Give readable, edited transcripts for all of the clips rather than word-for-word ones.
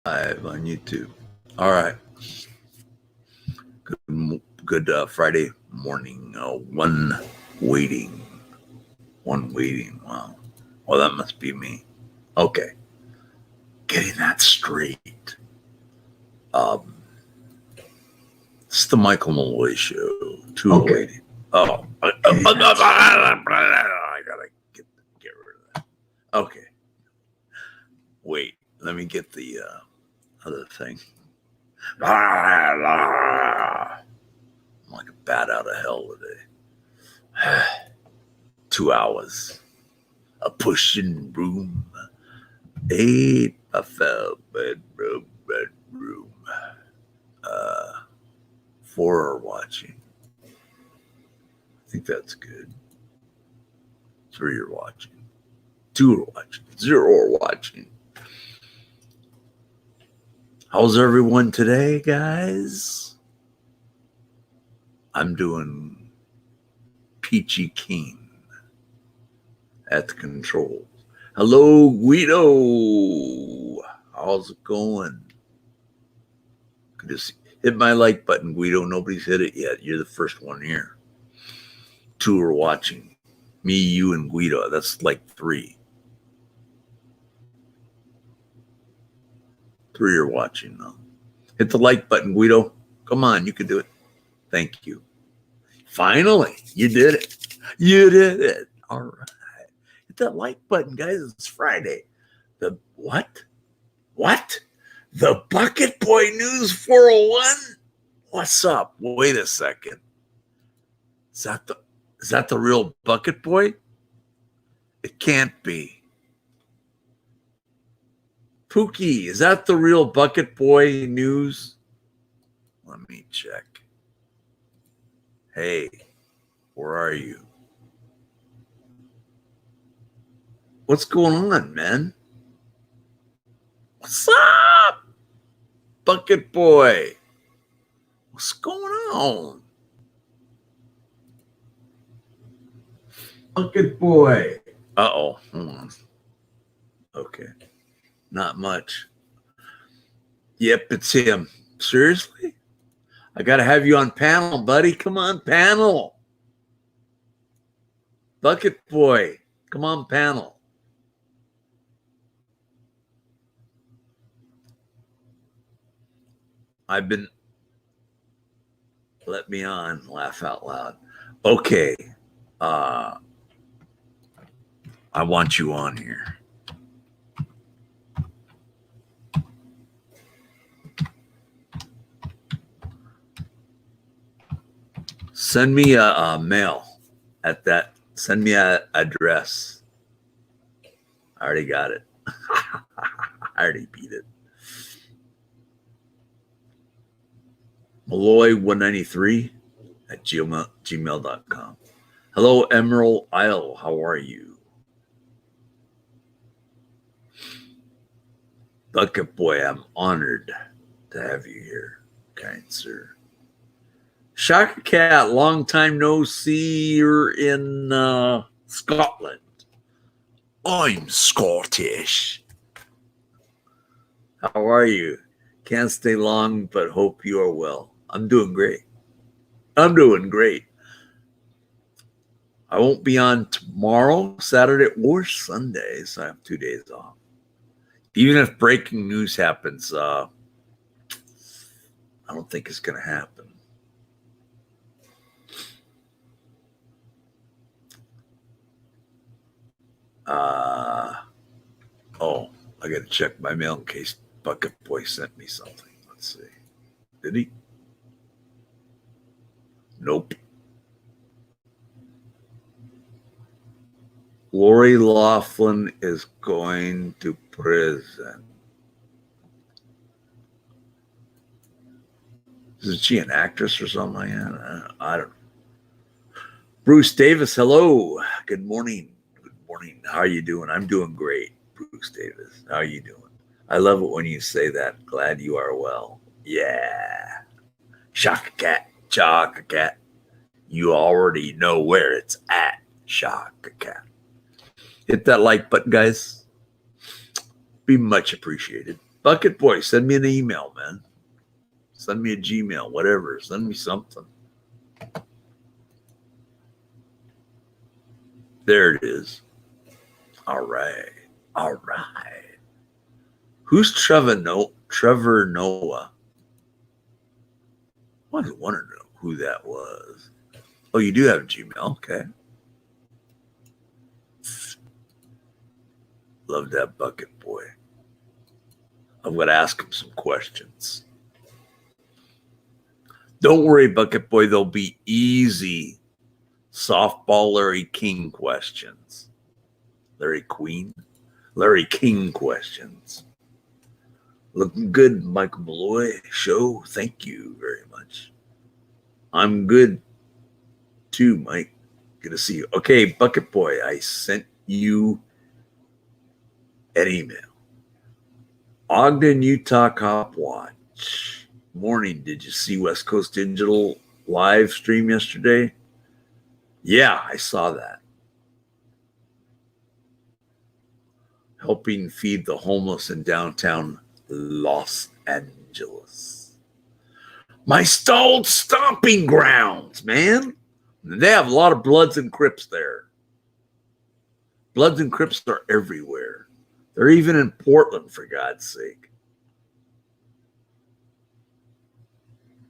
Live on YouTube. All right. Good Friday morning. One waiting. Wow. Well, that must be me. Okay. Getting that straight. It's the Michael Malloy Show. Waiting. Oh. I gotta get rid of that. Okay. Wait. Let me get the other thing. I'm like a bat out of hell today. 2 hours. A pushing room. 8 a fell bedroom. 4 are watching. I think that's good. 3 are watching. 2 are watching. 0 are watching. How's everyone today, guys? I'm doing peachy keen at the controls. Hello, Guido. How's it going? Just hit my like button, Guido. Nobody's hit it yet. You're the first one here. 2 are watching. Me, you, and Guido. That's like 3. 3 are watching now. Hit the like button, Guido. Come on, you can do it. Thank you. Finally, you did it. You did it. All right. Hit that like button, guys. It's Friday. The what? What? The Bucket Boy News 401? What's up? Wait a second. Is that the real Bucket Boy? It can't be. Pookie, is that the real Bucket Boy News? Let me check. Hey, where are you? What's going on, man? What's up, Bucket Boy? What's going on? Bucket Boy. Uh-oh. Hold on. Okay. Not much. Yep, it's him. Seriously? I got to have you on panel, buddy. Come on, panel. Bucket Boy. Come on, panel. Let me on, laugh out loud. Okay. I want you on here. Send me a mail at that. Send me an address. I already got it. I already beat it. Malloy193 at gmail.com. Hello, Emerald Isle. How are you? Bucket Boy, I'm honored to have you here, kind sir. Shaka Cat, long time no see. You're in Scotland. I'm Scottish. How are you? Can't stay long, but hope you are well. I'm doing great. I won't be on tomorrow, Saturday, or Sunday, so I have 2 days off. Even if breaking news happens, I don't think it's going to happen. I got to check my mail in case Bucket Boy sent me something. Let's see. Did he? Nope. Lori Loughlin is going to prison. Isn't she an actress or something like that? I don't know. Bruce Davis, hello. Good morning. Good morning. How are you doing? I'm doing great, Bruce Davis. How are you doing? I love it when you say that. Glad you are well. Yeah. Shaka Cat. You already know where it's at. Shaka Cat. Hit that like button, guys. Be much appreciated. Bucket Boy, send me an email, man. Send me a Gmail, whatever. Send me something. There it is. All right. All right. Who's Trevor Noah? I wanted to know who that was. Oh, you do have a Gmail. Okay. Love that Bucket Boy. I'm going to ask him some questions. Don't worry, Bucket Boy. They'll be easy softball Larry King questions. Larry King questions. Looking good, Michael Malloy show. Thank you very much. I'm good too, Mike. Good to see you. Okay, Bucket Boy, I sent you an email. Ogden, Utah Cop Watch. Morning. Did you see West Coast Digital live stream yesterday? Yeah, I saw that. Helping feed the homeless in downtown Los Angeles. My old stomping grounds, man. They have a lot of Bloods and Crips there. Bloods and Crips are everywhere. They're even in Portland, for God's sake.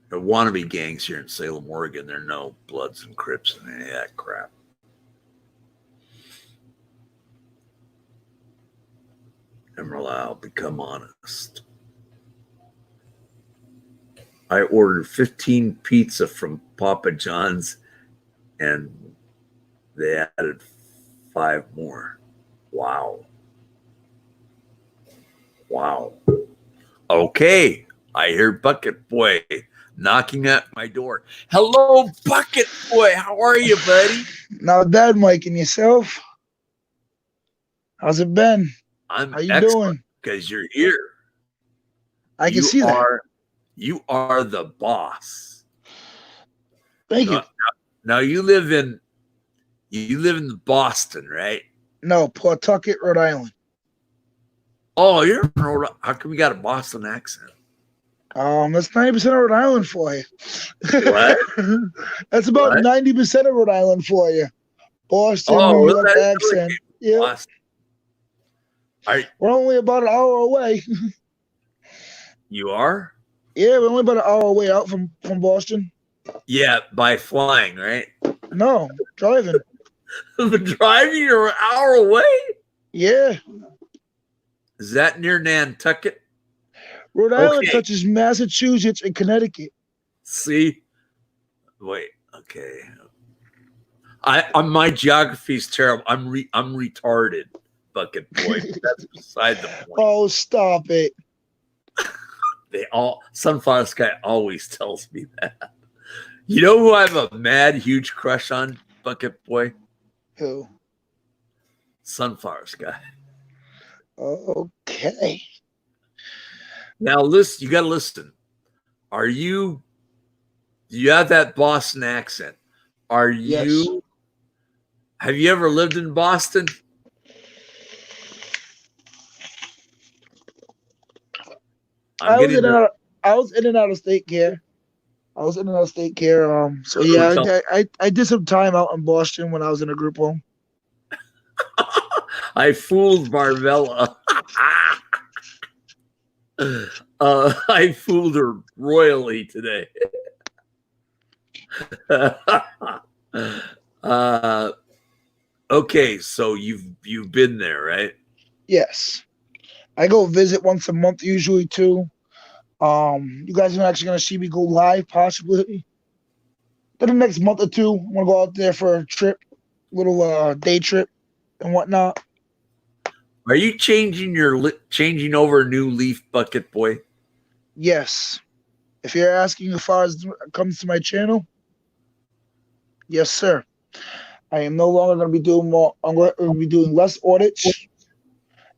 There are wannabe gangs here in Salem, Oregon. There are no Bloods and Crips and any of that crap. Emerald, I'll become honest. I ordered 15 pizza from Papa John's and they added 5 more. Wow. Wow. Okay. I hear Bucket Boy knocking at my door. Hello, Bucket Boy. How are you, buddy? Not bad, Mike. And yourself? How's it been? I'm How you doing? Because you're here. I can see that. You are the boss. Thank you. Now you live in Boston, right? No, Pawtucket, Rhode Island. Oh, you're in Rhode Island. How come you got a Boston accent? That's 90% of Rhode Island for you. What? That's about 90% of Rhode Island for you. Boston, New York accent. Yeah. We're only about an hour away. You are? Yeah, we're only about an hour away out from Boston. Yeah, by flying, right? No, driving. Driving, you're an hour away? Yeah. Is that near Nantucket? Rhode Island touches Massachusetts and Connecticut. See? Wait, okay. My geography's terrible. I'm retarded, Bucket Boy. That's beside the point. Oh, stop it. Sunflower Sky always tells me that. You know who I have a mad, huge crush on, Bucket Boy? Who? Sunflower Sky. Okay. Now listen, you got to listen. You have that Boston accent. Yes. Have you ever lived in Boston? I was in and out of state care. So yeah, I did some time out in Boston when I was in a group home. I fooled Marvella. I fooled her royally today. Okay, so you've been there, right? Yes. I go visit once a month usually too. You guys are actually gonna see me go live possibly. For the next month or two, I'm gonna go out there for a trip, little day trip and whatnot. Are you changing over a new leaf, Bucket Boy? Yes. If you're asking as far as it comes to my channel, yes, sir. I am no longer going to be doing more. I'm going to be doing less audits.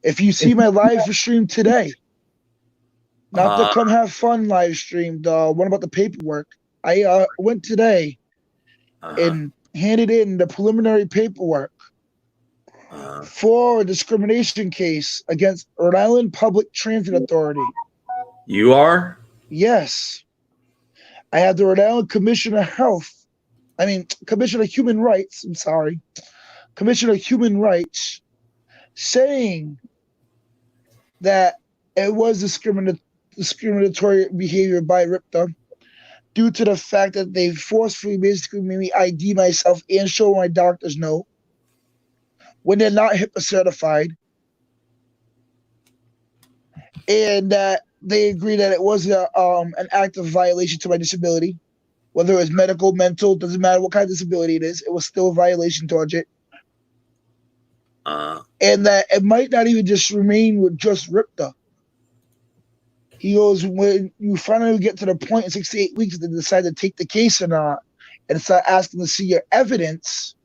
If you see my live stream today, not the Come Have Fun live stream, the one about the paperwork, I went today and handed in the preliminary paperwork for a discrimination case against Rhode Island Public Transit Authority. You are? Yes. I have the Rhode Island Commissioner of Human Rights, Commissioner of Human Rights, saying that it was discriminatory behavior by RIPTA due to the fact that they forcefully basically made me ID myself and show my doctor's note when they're not HIPAA certified, and that they agree that it was an act of violation to my disability, whether it was medical, mental, doesn't matter what kind of disability it is, it was still a violation towards it. And that it might not even just remain with just RIPTA. He goes, when you finally get to the point in 6 to 8 weeks that they decide to take the case or not, and start asking to see your evidence,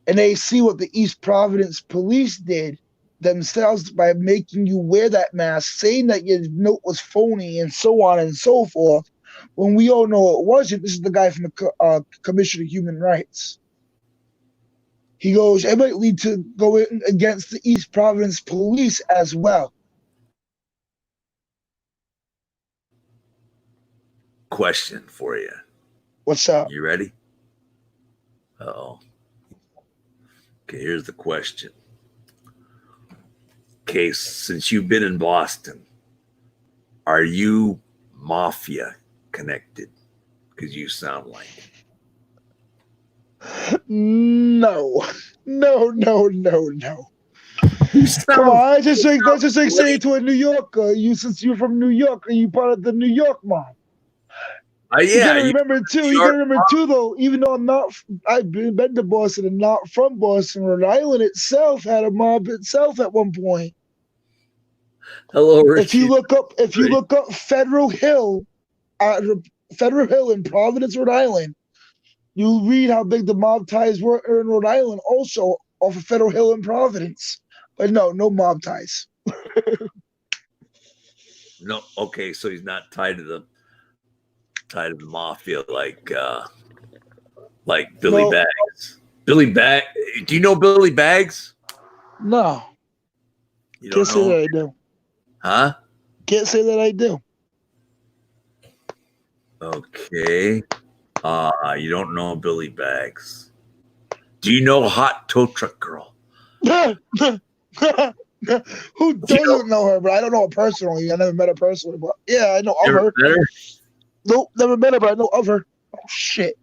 and they see what the East Providence police did themselves by making you wear that mask, saying that your note was phony and so on and so forth, when we all know it wasn't. This is the guy from the Commission of Human Rights. He goes, it might lead to going against the East Providence police as well. Question for you. What's up? You ready? Oh. Okay, here's the question. Okay, since you've been in Boston, are you Mafia connected? Because you sound like it. No. Come on, I just like say to a New Yorker, since you're from New York, are you part of the New York mob? You gotta remember too, though, even though I've been to Boston and not from Boston, Rhode Island itself had a mob itself at one point. Hello, Richie. If you look up Federal Hill in Providence, Rhode Island, you'll read how big the mob ties were in Rhode Island, also off of Federal Hill in Providence. But no mob ties. No, okay, so he's not tied to the Mafia like Billy Baggs. Billy Baggs. Do you know Billy Baggs? No. You don't Can't say that I do. Huh? Can't say that I do. Okay. You don't know Billy Baggs. Do you know Hot Tow Truck Girl? Who doesn't know her? But I don't know her personally. I never met her personally. But yeah, I know of her. Met her? Nope, never met her, but I know of her. Oh shit!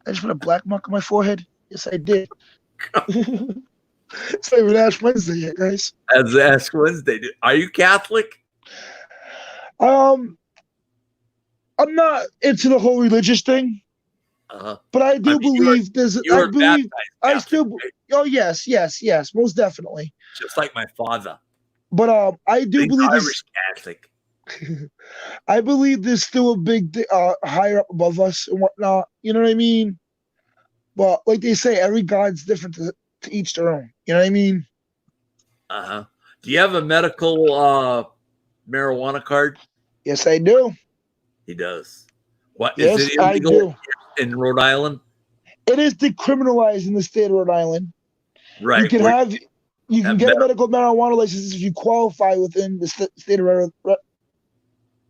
I just put a black mark on my forehead. Yes, I did. It's not even Ash Wednesday yet, guys. That's Ash Wednesday. Are you Catholic? I'm not into the whole religious thing. But I do believe there's. I believe. I still. Right? Oh yes, most definitely. Just like my father. But I do believe Irish Catholic. I believe there's still a big higher up above us and whatnot. You know what I mean? But like they say, every God's different to each their own. You know what I mean? Do you have a medical marijuana card? Yes, I do. He does. What yes, is it illegal in Rhode Island? It is decriminalized in the state of Rhode Island. Right. You can get a medical marijuana license if you qualify within the state of Rhode Island.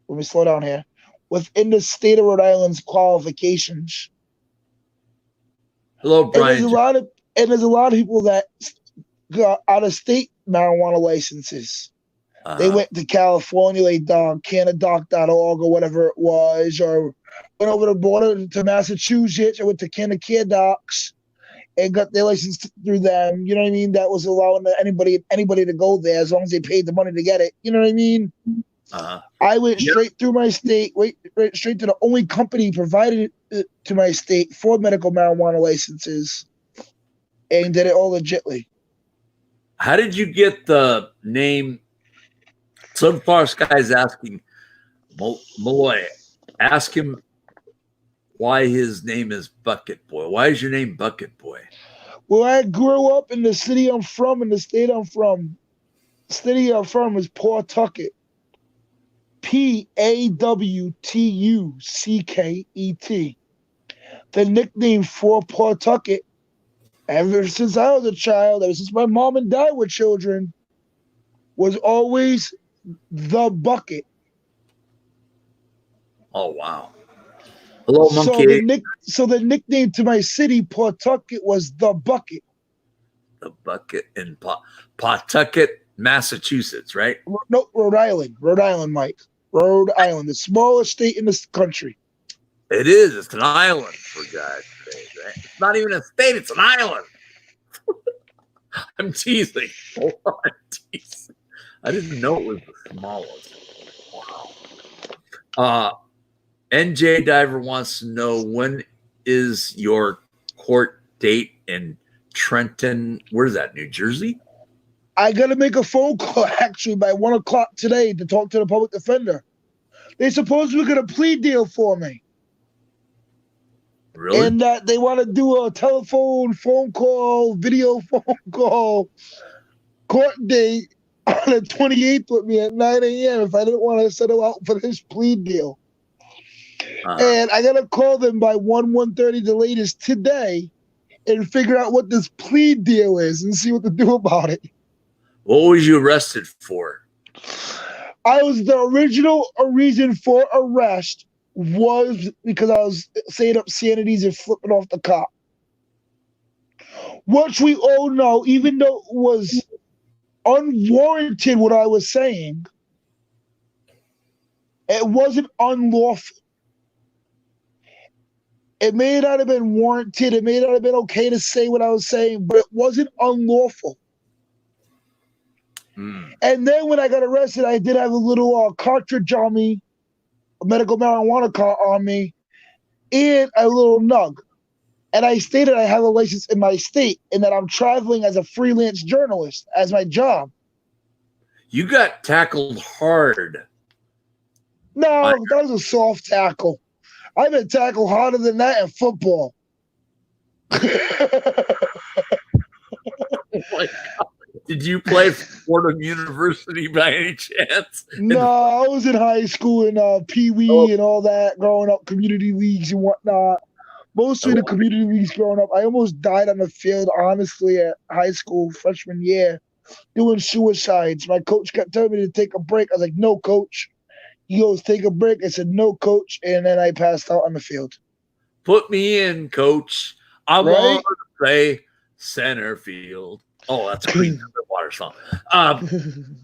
Let me slow down here. Within the state of Rhode Island's qualifications. Hello, Brian. And there's a lot of people that got out of state marijuana licenses. They went to California, like Canadoc.org or whatever it was, or went over the border to Massachusetts or went to Canada Docs and got their license through them. You know what I mean? That was allowing anybody to go there as long as they paid the money to get it. You know what I mean? I went straight through my state, went straight to the only company provided it to my state for medical marijuana licenses, and did it all legitly. How did you get the name? Sunflower Sky's asking Malloy. Ask him why his name is Bucket Boy. Why is your name Bucket Boy? Well, I grew up in the city I'm from, and the state I'm from. The city I'm from is Pawtucket. Pawtucket. The nickname for Pawtucket Ever since I was a child, ever since my mom and dad were children, was always the bucket. Oh wow. Hello, So monkey. the nickname to my city, Pawtucket, was the bucket. The bucket in Pawtucket, Massachusetts, right? No, Rhode Island, Mike. Rhode Island, the smallest state in this country. It is. It's an island, for God's sake. Right? It's not even a state. It's an island. I'm teasing. Hold on, teasing. I didn't know it was the smallest. Wow. NJ Diver wants to know, when is your court date in Trenton? Where's that? New Jersey? I gotta make a phone call actually by 1 o'clock today to talk to the public defender. They supposedly got a plea deal for me. Really? And that they want to do a telephone, phone call, video phone call, court date on the 28th with me at 9 a.m. if I didn't want to settle out for this plea deal. And I gotta call them by 1:30 the latest today and figure out what this plea deal is and see what to do about it. What was you arrested for? I was the original reason for arrest was because I was saying obscenities and flipping off the cop. Which we all know, even though it was unwarranted what I was saying, it wasn't unlawful. It may not have been warranted, it may not have been okay to say what I was saying, but it wasn't unlawful. And then when I got arrested, I did have a little cartridge on me, a medical marijuana card on me, and a little nug. And I stated I have a license in my state and that I'm traveling as a freelance journalist as my job. You got tackled hard. No, that was a soft tackle. I've been tackled harder than that in football. Oh my God. Did you play for Fordham University by any chance? No, I was in high school and Pee Wee and all that, growing up, community leagues and whatnot. Mostly the community leagues growing up. I almost died on the field, honestly, at high school freshman year, doing suicides. My coach kept telling me to take a break. I was like, no, coach. He goes, take a break. I said, no, coach. And then I passed out on the field. Put me in, coach. I want to play center field. Oh, that's a Creed Water song.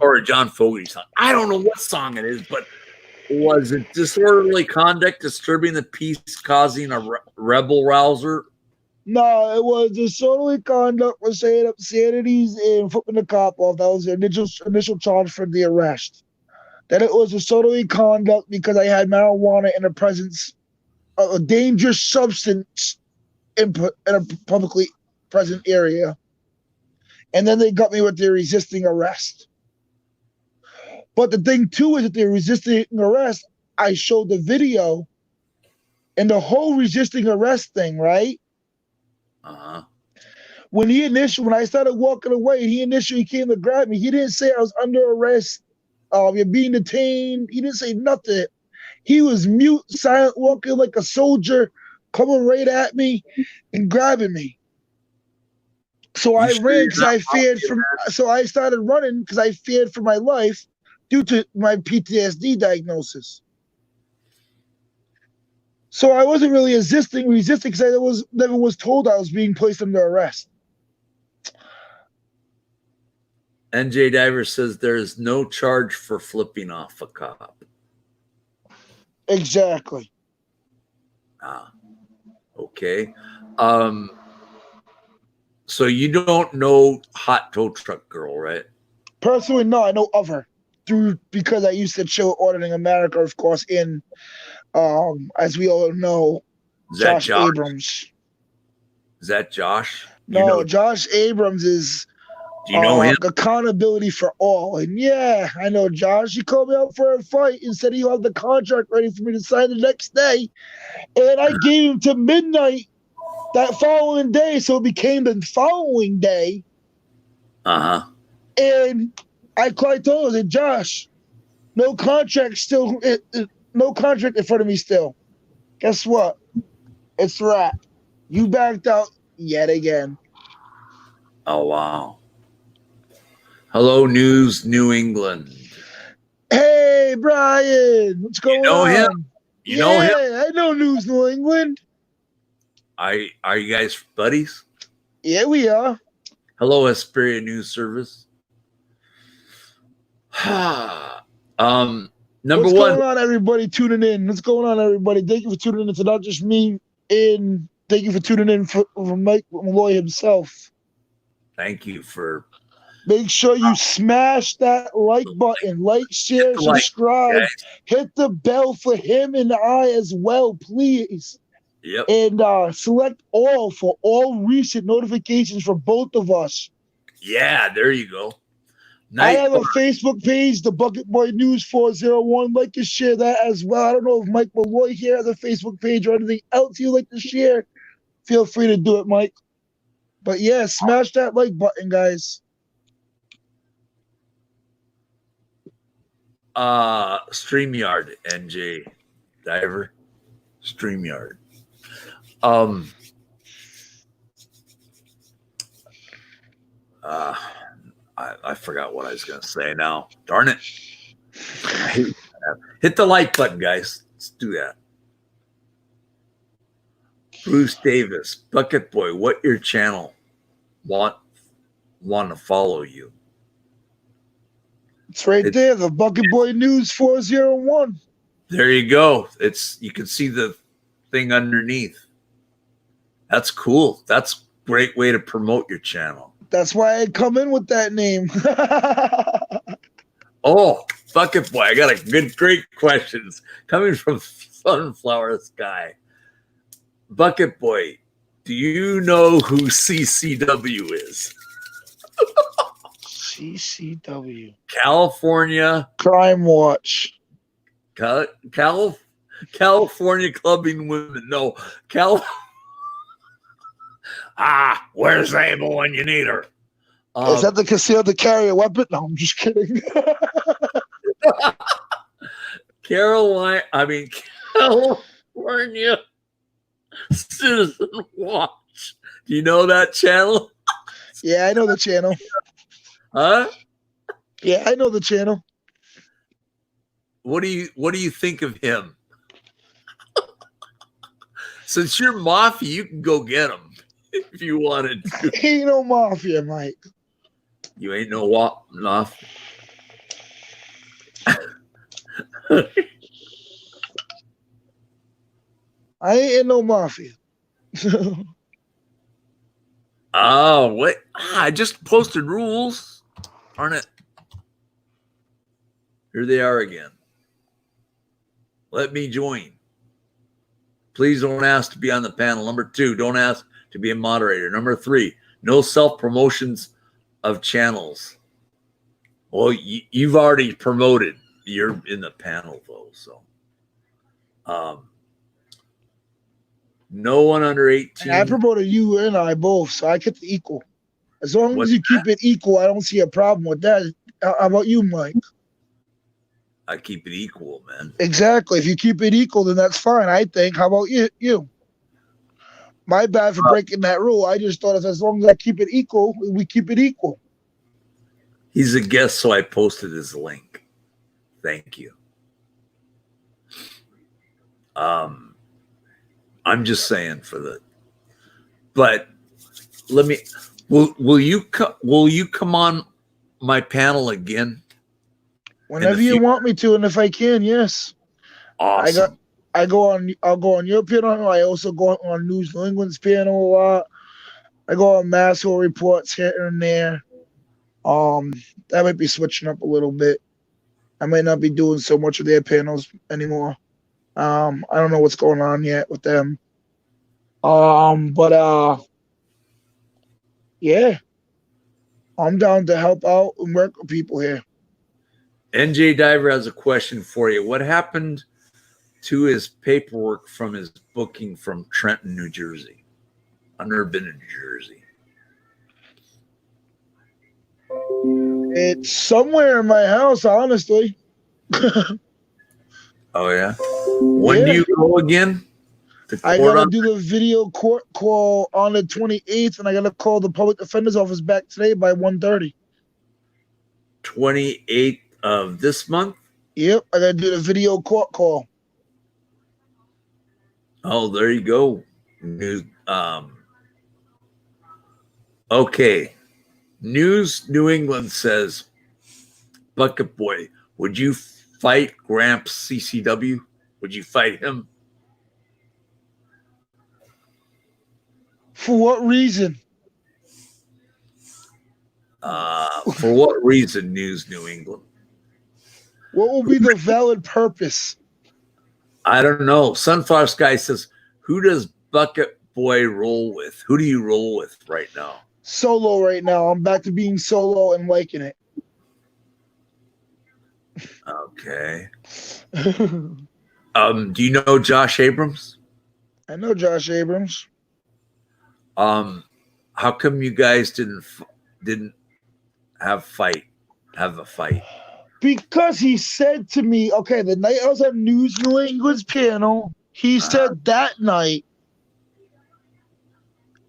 Or a John Fogerty song. I don't know what song it is, but was it disorderly conduct, disturbing the peace, causing a rebel rouser? No, it was disorderly conduct for saying obscenities and flipping the cop off. That was the initial charge for the arrest. Then it was disorderly conduct because I had marijuana in the presence of a dangerous substance in a publicly present area. And then they got me with the resisting arrest. But the thing, too, is that the resisting arrest, I showed the video and the whole resisting arrest thing, right? Uh-huh. When I started walking away, he initially came to grab me. He didn't say I was under arrest. You're being detained. He didn't say nothing. He was mute, silent, walking like a soldier, coming right at me and grabbing me. So I ran because I feared so I started running because I feared for my life due to my PTSD diagnosis. So I wasn't really resisting because I never was told I was being placed under arrest. NJ Diver says there is no charge for flipping off a cop. Exactly. Okay. So you don't know Hot Tow Truck Girl, right? Personally, no, I know of her because I used to chill Ordering America, of course, in as we all know, Josh Abrams. Is that Josh? No, Josh Abrams is do you know him? Accountability for all. And yeah, I know Josh. He called me out for a fight and said he'll have the contract ready for me to sign the next day. And I gave him to midnight that following day, so it became the following day. Uh-huh. And I told him, I said, Josh, no contract in front of me still. Guess what? It's wrapped. You backed out yet again. Oh, wow. Hello, News New England. Hey, Brian, what's going know him? on? You know him? Yeah, I know News New England. Are you guys buddies? Yeah, we are. Hello, Hesperia News Service. Number What's one. going on, everybody tuning in? What's going on, everybody? Thank you for tuning in to Not Just Me. And thank you for tuning in for Mike Malloy himself. Thank you for. Make sure you smash that like button. Like, share, subscribe. Hit the bell for him and I as well, please. Yep. And select all for all recent notifications for both of us. Yeah, there you go. I have a Facebook page, the Bucket Boy News 401. Like to share that as well. I don't know if Mike Malloy here has a Facebook page or anything else you'd like to share. Feel free to do it, Mike. But yeah, smash that like button, guys. StreamYard, NJ Diver. StreamYard. I forgot what I was going to say now. Darn it. Hit the like button, guys. Let's do that. Bruce Davis, Bucket Boy, what your channel want to follow you? It's right there, the Bucket Boy News 401. There you go. You can see the thing underneath. That's cool. That's a great way to promote your channel. That's why I come in with that name. Oh, Bucket Boy, I got great questions coming from Sunflower Sky. Bucket Boy, do you know who CCW is? CCW. California Crime Watch. California Clubbing Women. No, where's Abel when you need her? Is that the concealed to carry a weapon? No, I'm just kidding. California Citizen Watch. Do you know that channel? Yeah, I know the channel. Huh? Yeah, I know the channel. What do you think of him? Since you're Mafia, you can go get him if you wanted to. Ain't no Mafia, Mike. You ain't no what enough. I ain't in no Mafia. Oh, what? I just posted rules. Darn it. Here they are again. Let me join. Please don't ask to be on the panel. Number 2, don't ask to be a moderator. Number 3, no self-promotions of channels. Well, you've already promoted. You're in the panel, though, so. No one under 18. I promoted you and I both, so I get the equal. As long as you keep it equal, I don't see a problem with that. How about you, Mike? I keep it equal, man. Exactly. If you keep it equal, then that's fine, I think. How about you? My bad for breaking that rule. I just thought as long as I keep it equal, we keep it equal. He's a guest, so I posted his link. Thank you. I'm just saying but let me. Will you come on my panel again? Whenever you want me to, and if I can, yes. Awesome. I'll go on your panel. I also go on News New England's panel a lot. I go on Masshole Reports here and there. That might be switching up a little bit. I might not be doing so much of their panels anymore. I don't know what's going on yet with them. Yeah. I'm down to help out and work with people here. NJ Diver has a question for you. What happened to his paperwork from his booking from Trenton, New Jersey? I've never been in New Jersey. It's somewhere in my house, honestly. Oh, yeah? When do you go again? I gotta do the video court call on the 28th, and I gotta call the public defender's office back today by 1:30. 28th of this month? Yep, I gotta do the video court call. Oh, there you go. Okay. News New England says, Bucket Boy, would you fight Gramps CCW? Would you fight him? For what reason? For what reason, News New England? What will be the valid purpose? I don't know. Sunflower Sky says, who does Bucket Boy roll with? Who do you roll with right now? Solo right now. I'm back to being solo and liking it. Okay. Do you know Josh Abrams? I know Josh Abrams. How come you guys didn't have a fight? Because he said to me, okay, the night I was at News New England's panel, he said that night,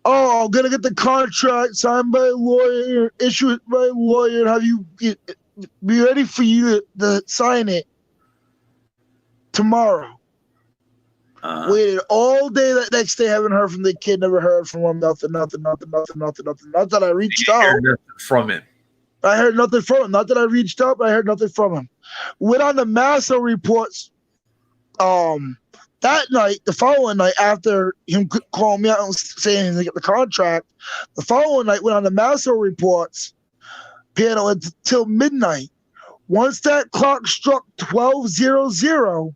oh, I'm gonna get the contract signed by a lawyer, issued by a lawyer, and have you be ready for you to sign it tomorrow. Waited all day that next day, haven't heard from the kid, never heard from him, nothing. Not that I reached out. Nothing from him. I heard nothing from him. Not that I reached out, but I heard nothing from him. Went on the Mafia reports that night, the following night, after him calling me out and saying he's going to get the contract, the following night went on the Mafia reports panel until midnight. Once that clock struck 12:00,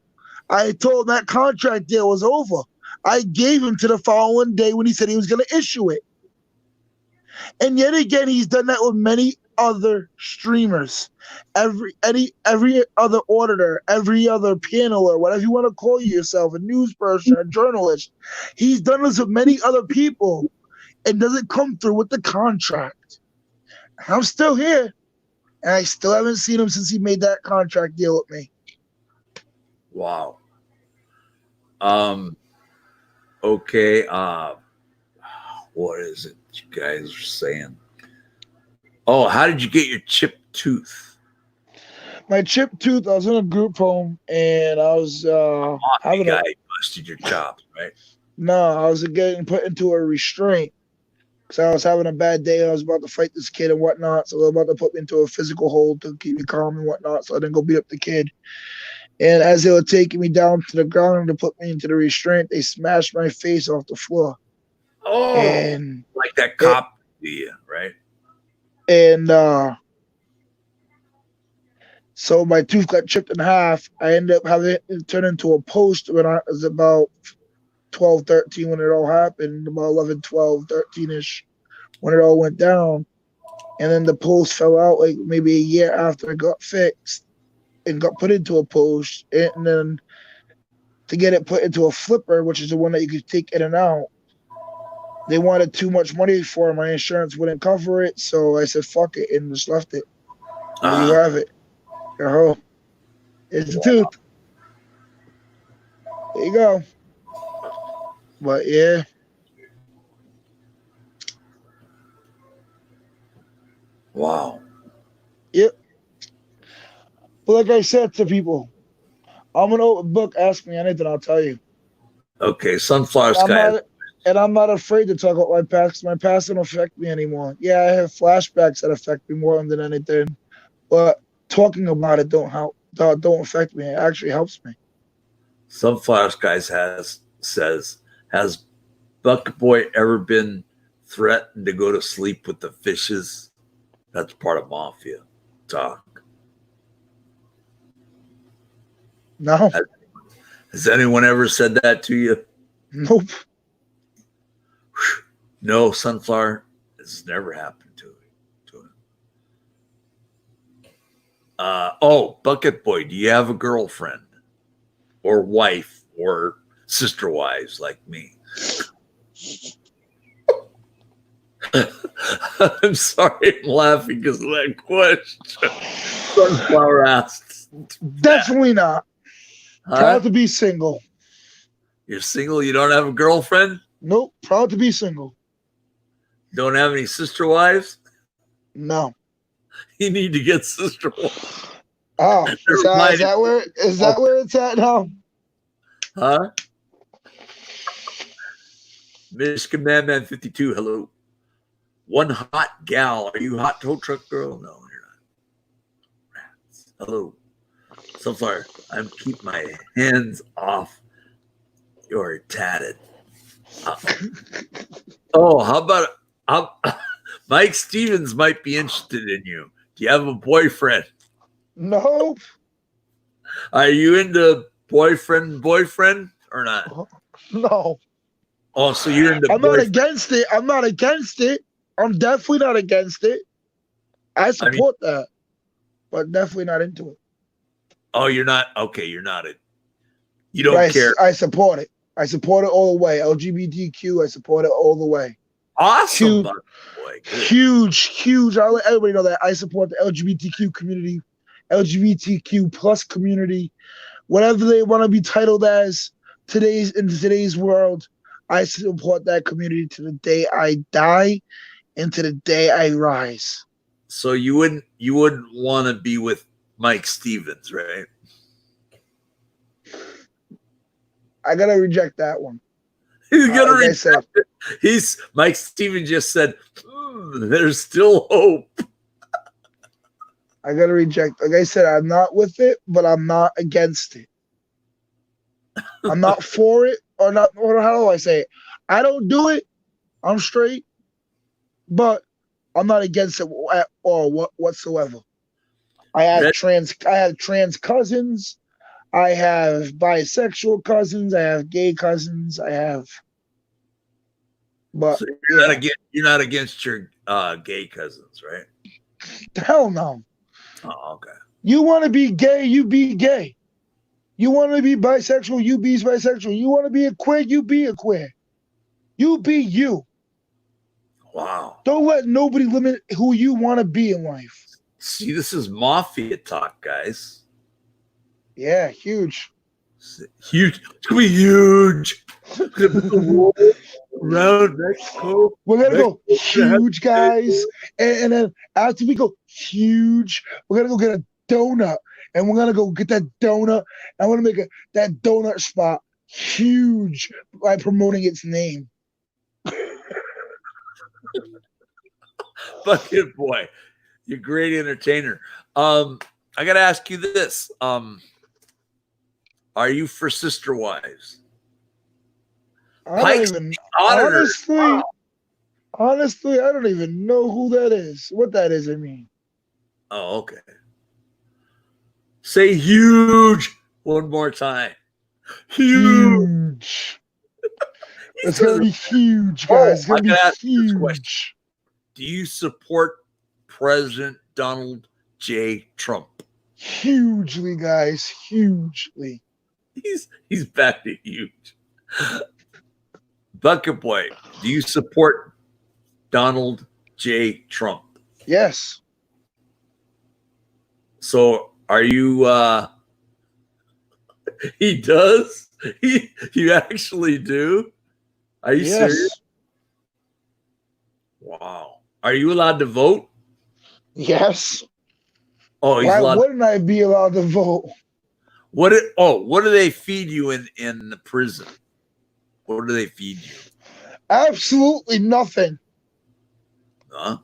I told him that contract deal was over. I gave him to the following day when he said he was going to issue it. And yet again, he's done that with many other streamers, every other auditor, every other paneler, whatever you want to call yourself, a news person, a journalist. He's done this with many other people and doesn't come through with the contract. I'm still here, and I still haven't seen him since he made that contract deal with me. Wow. Okay. What is it you guys are saying? Oh, how did you get your chipped tooth? My chipped tooth, I was in a group home, and I was having guy busted your chops, right? No, I was getting put into a restraint because I was having a bad day. I was about to fight this kid and whatnot, so they were about to put me into a physical hold to keep me calm and whatnot, so I didn't go beat up the kid. And as they were taking me down to the ground to put me into the restraint, they smashed my face off the floor. Oh, and like that cop did, right? And so my tooth got chipped in half. I ended up having it turn into a post when I was about 12, 13 when it all happened, about 11, 12, 13-ish when it all went down. And then the post fell out like maybe a year after it got fixed and got put into a post. And then to get it put into a flipper, which is the one that you could take in and out, they wanted too much money for it. My insurance wouldn't cover it. So I said, fuck it, and just left it. There you have it. Oh, it's the tooth. There you go. But yeah. Wow. Yep. But like I said to people, I'm an open book. Ask me anything, I'll tell you. Okay, Sunflower Sky. And I'm not afraid to talk about my past. My past don't affect me anymore. Yeah, I have flashbacks that affect me more than anything. But talking about it don't affect me. It actually helps me. Sunflower Skies says, has Bucket Boy ever been threatened to go to sleep with the fishes? That's part of Mafia talk. No. Has anyone ever said that to you? Nope. No, Sunflower. This has never happened to him. Oh, Bucket Boy, do you have a girlfriend or wife or sister wives like me? I'm sorry, I'm laughing because of that question. Sunflower asked. Definitely not. Proud to be single. You're single? You don't have a girlfriend? Nope. Proud to be single. Don't have any sister wives? No. You need to get sister wives. Oh, is that where it's at now? Huh? Michigan Madman 52, hello. One hot gal. Are you hot tow truck girl? No, you're not. Rats. Hello. So far, I'm keep my hands off. You're tatted. Oh, how about Mike Stevens might be interested in you. Do you have a boyfriend? Nope. Are you into boyfriend or not? No. Oh, so you're into I'm not against it. I'm not against it. I'm definitely not against it. I support that, but definitely not into it. Oh, you're not? Okay, you're not it. You don't care. I support it. I support it all the way. LGBTQ, I support it all the way. Awesome. Huge. I'll let everybody know that I support the LGBTQ community, LGBTQ plus community, whatever they want to be titled as in today's world. I support that community to the day I die and to the day I rise. So you wouldn't want to be with Mike Stevens, right? I gotta reject that one. He's gonna reject it. Mike Stevens just said, "There's still hope." I gotta reject. Like I said, I'm not with it, but I'm not against it. I'm not for it, or not. Or how do I say it? I don't do it. I'm straight, but I'm not against it at all whatsoever. I have trans cousins. I have bisexual cousins. I have gay cousins. But so you're not against your gay cousins, right? Hell no. Oh, okay. You want to be gay, you be gay. You want to be bisexual, you be bisexual. You want to be a queer, you be a queer. You be you. Wow. Don't let nobody limit who you want to be in life. See, this is Mafia talk, guys. Yeah, huge. Huge. It's going to be huge. Around Mexico. We're going to go huge, guys. And then after we go huge, we're going to go get a donut. And we're going to go get that donut. I want to make that donut spot huge by promoting its name. Bucket boy. You're a great entertainer. I got to ask you this. Are you for sister wives? Honestly, I don't even know who that is. What that is, I mean. Oh, okay. Say huge one more time. Huge. It's going to be huge, guys. It's going to be huge. Do you support President Donald J. Trump? Hugely, guys. Hugely. He's back to huge. Bucket boy, do you support Donald J. Trump? Yes. So are you he does? You actually do? Are you serious? Wow. Are you allowed to vote? Yes. Oh, why wouldn't I be allowed to vote? What do they feed you in the prison? What do they feed you? Absolutely nothing. Huh?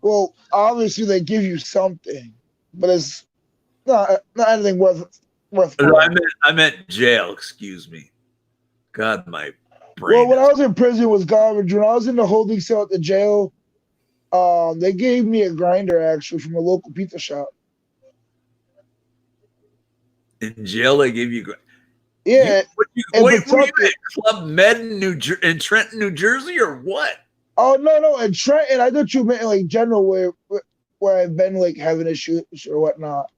Well, obviously they give you something, but it's not anything worth. No, I meant jail. Excuse me. God, my brain. Well, when I was in prison, it was garbage. When I was in the holding cell at the jail, they gave me a grinder actually from a local pizza shop. In jail, they gave you. Yeah. Wait, were you at Club Med in Trenton, New Jersey, or what? Oh no! In Trenton, I thought you meant like general where I've been like having issues or whatnot.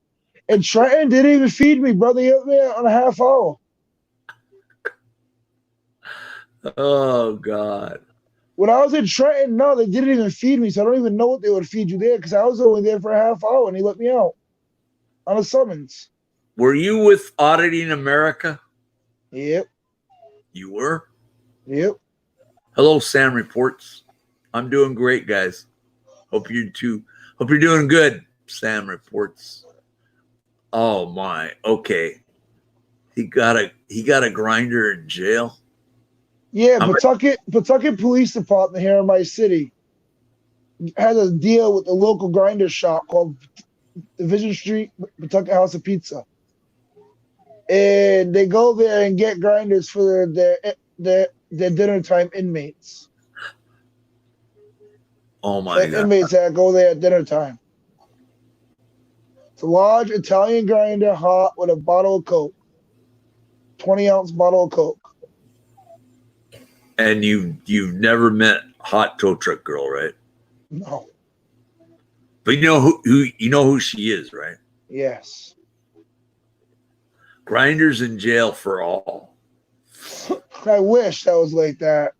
In Trenton, they didn't even feed me, bro. They hit me on a half hour. Oh God. When I was in Trenton, no, they didn't even feed me, so I don't even know what they would feed you there because I was only there for a half hour and he let me out on a summons. Were you with Auditing America? Yep. You were? Yep. Hello, Sam reports. I'm doing great, guys. Hope you too. Hope you're doing good, Sam reports. Oh my. Okay. He got a grinder in jail. Yeah, Pawtucket Police Department here in my city had a deal with a local grinder shop called Division Street Pawtucket House of Pizza, and they go there and get grinders for their dinner time inmates. Oh my God. Inmates that go there at dinner time. It's a large Italian grinder, hot with a bottle of Coke, 20-ounce bottle of Coke. And you've never met hot tow truck girl, right? No. But you know who she is, right? Yes. Grinders in jail for all. I wish that was like that.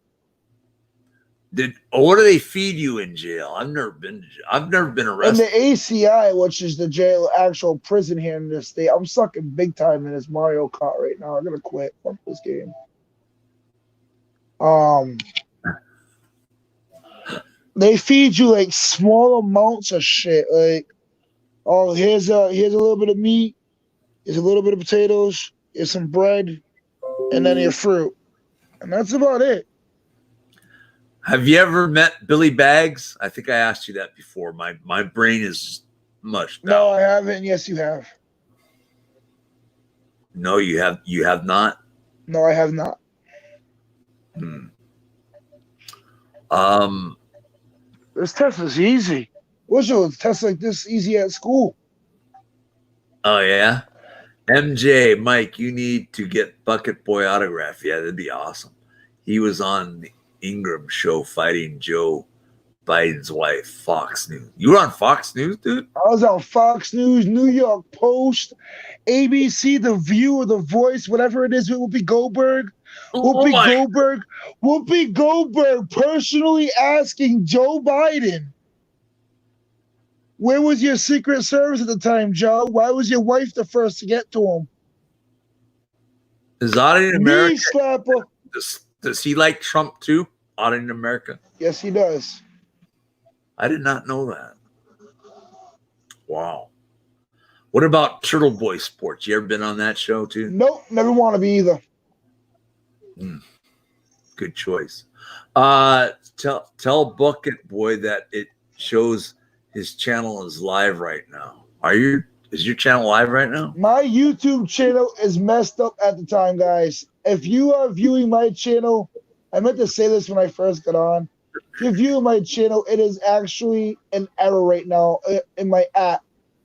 What do they feed you in jail? I've never been to jail. I've never been In arrested. the ACI, which is the jail, actual prison here in this state, I'm sucking big time in this Mario Kart right now. I'm gonna quit. Fuck this game. They feed you like small amounts of shit. Like, oh, here's a little bit of meat, here's a little bit of potatoes, here's some bread, and then your fruit, and that's about it. Have you ever met Billy Baggs? I think I asked you that before. My brain is mushed No, out. I haven't. Yes, you have. No, you have not. No, I have not. This test is easy. What's your test like this easy at school? Oh yeah. MJ, Mike, you need to get Bucket Boy autograph. Yeah, that'd be awesome. He was on the Ingram show fighting Joe Biden's wife, Fox News. You were on Fox News, dude? I was on Fox News, New York Post, ABC, The View, or The Voice, whatever it is with Whoopi Goldberg. Whoopi Goldberg personally asking Joe Biden, where was your Secret Service at the time, Joe? Why was your wife the first to get to him? Is Auditing America? Knee slapper. Does he like Trump too? Auditing America? Yes, he does. I did not know that. Wow. What about Turtle Boy Sports? You ever been on that show too? Nope, never want to be either. Good choice. Tell Bucket Boy that it shows his channel is live right now. Is your channel live right now? My YouTube channel is messed up at the time, guys. If you are viewing my channel, I meant to say this when I first got on. If you're viewing my channel, it is actually an error right now in my app.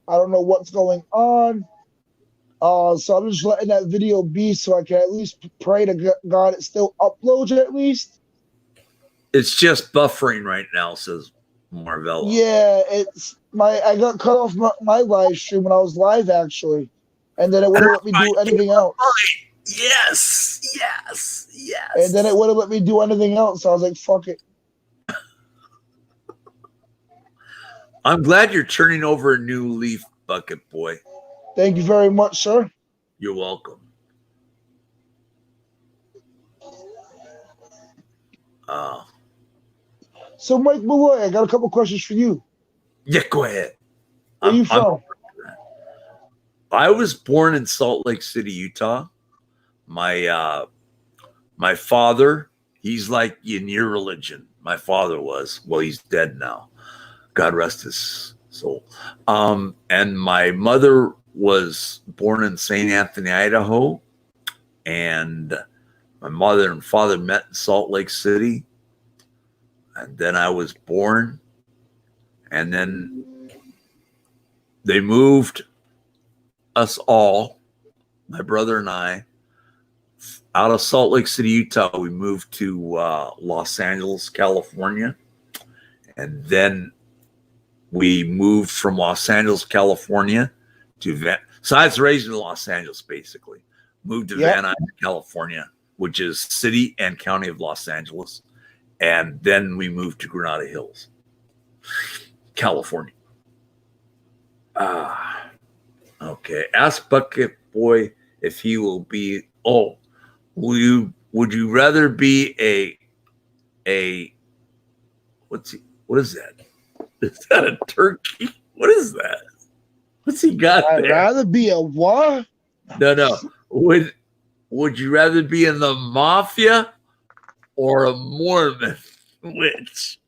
I don't know what's going on. So I'm just letting that video be so I can at least pray to God it still uploads at least. It's just buffering right now, says Marvella. Yeah, I got cut off my live stream when I was live actually, and then it wouldn't let me do anything else. Yes. And then it wouldn't let me do anything else. So I was like, fuck it. I'm glad you're turning over a new leaf, Bucket Boy. Thank you very much, sir. You're welcome. So, Mike Malloy, I got a couple questions for you. Yeah, go ahead. Where are you from? I was born in Salt Lake City, Utah. My father, he's like in your religion. My father was. Well, he's dead now. God rest his soul. And my mother was born in St. Anthony, Idaho. And my mother and father met in Salt Lake City. And then I was born. And then they moved us all, my brother and I, out of Salt Lake City, Utah. We moved to Los Angeles, California. And then we moved from Los Angeles, California to so I was raised in Los Angeles, basically. Moved to Van Nuys, California, which is city and county of Los Angeles. And then we moved to Granada Hills, California. Okay. Ask Bucket Boy if he will be, will you Would you rather be a what is that? Is that a turkey? What is that? What's he got I'd there? rather be a what? No. Would you rather be in the Mafia or a Mormon? Which?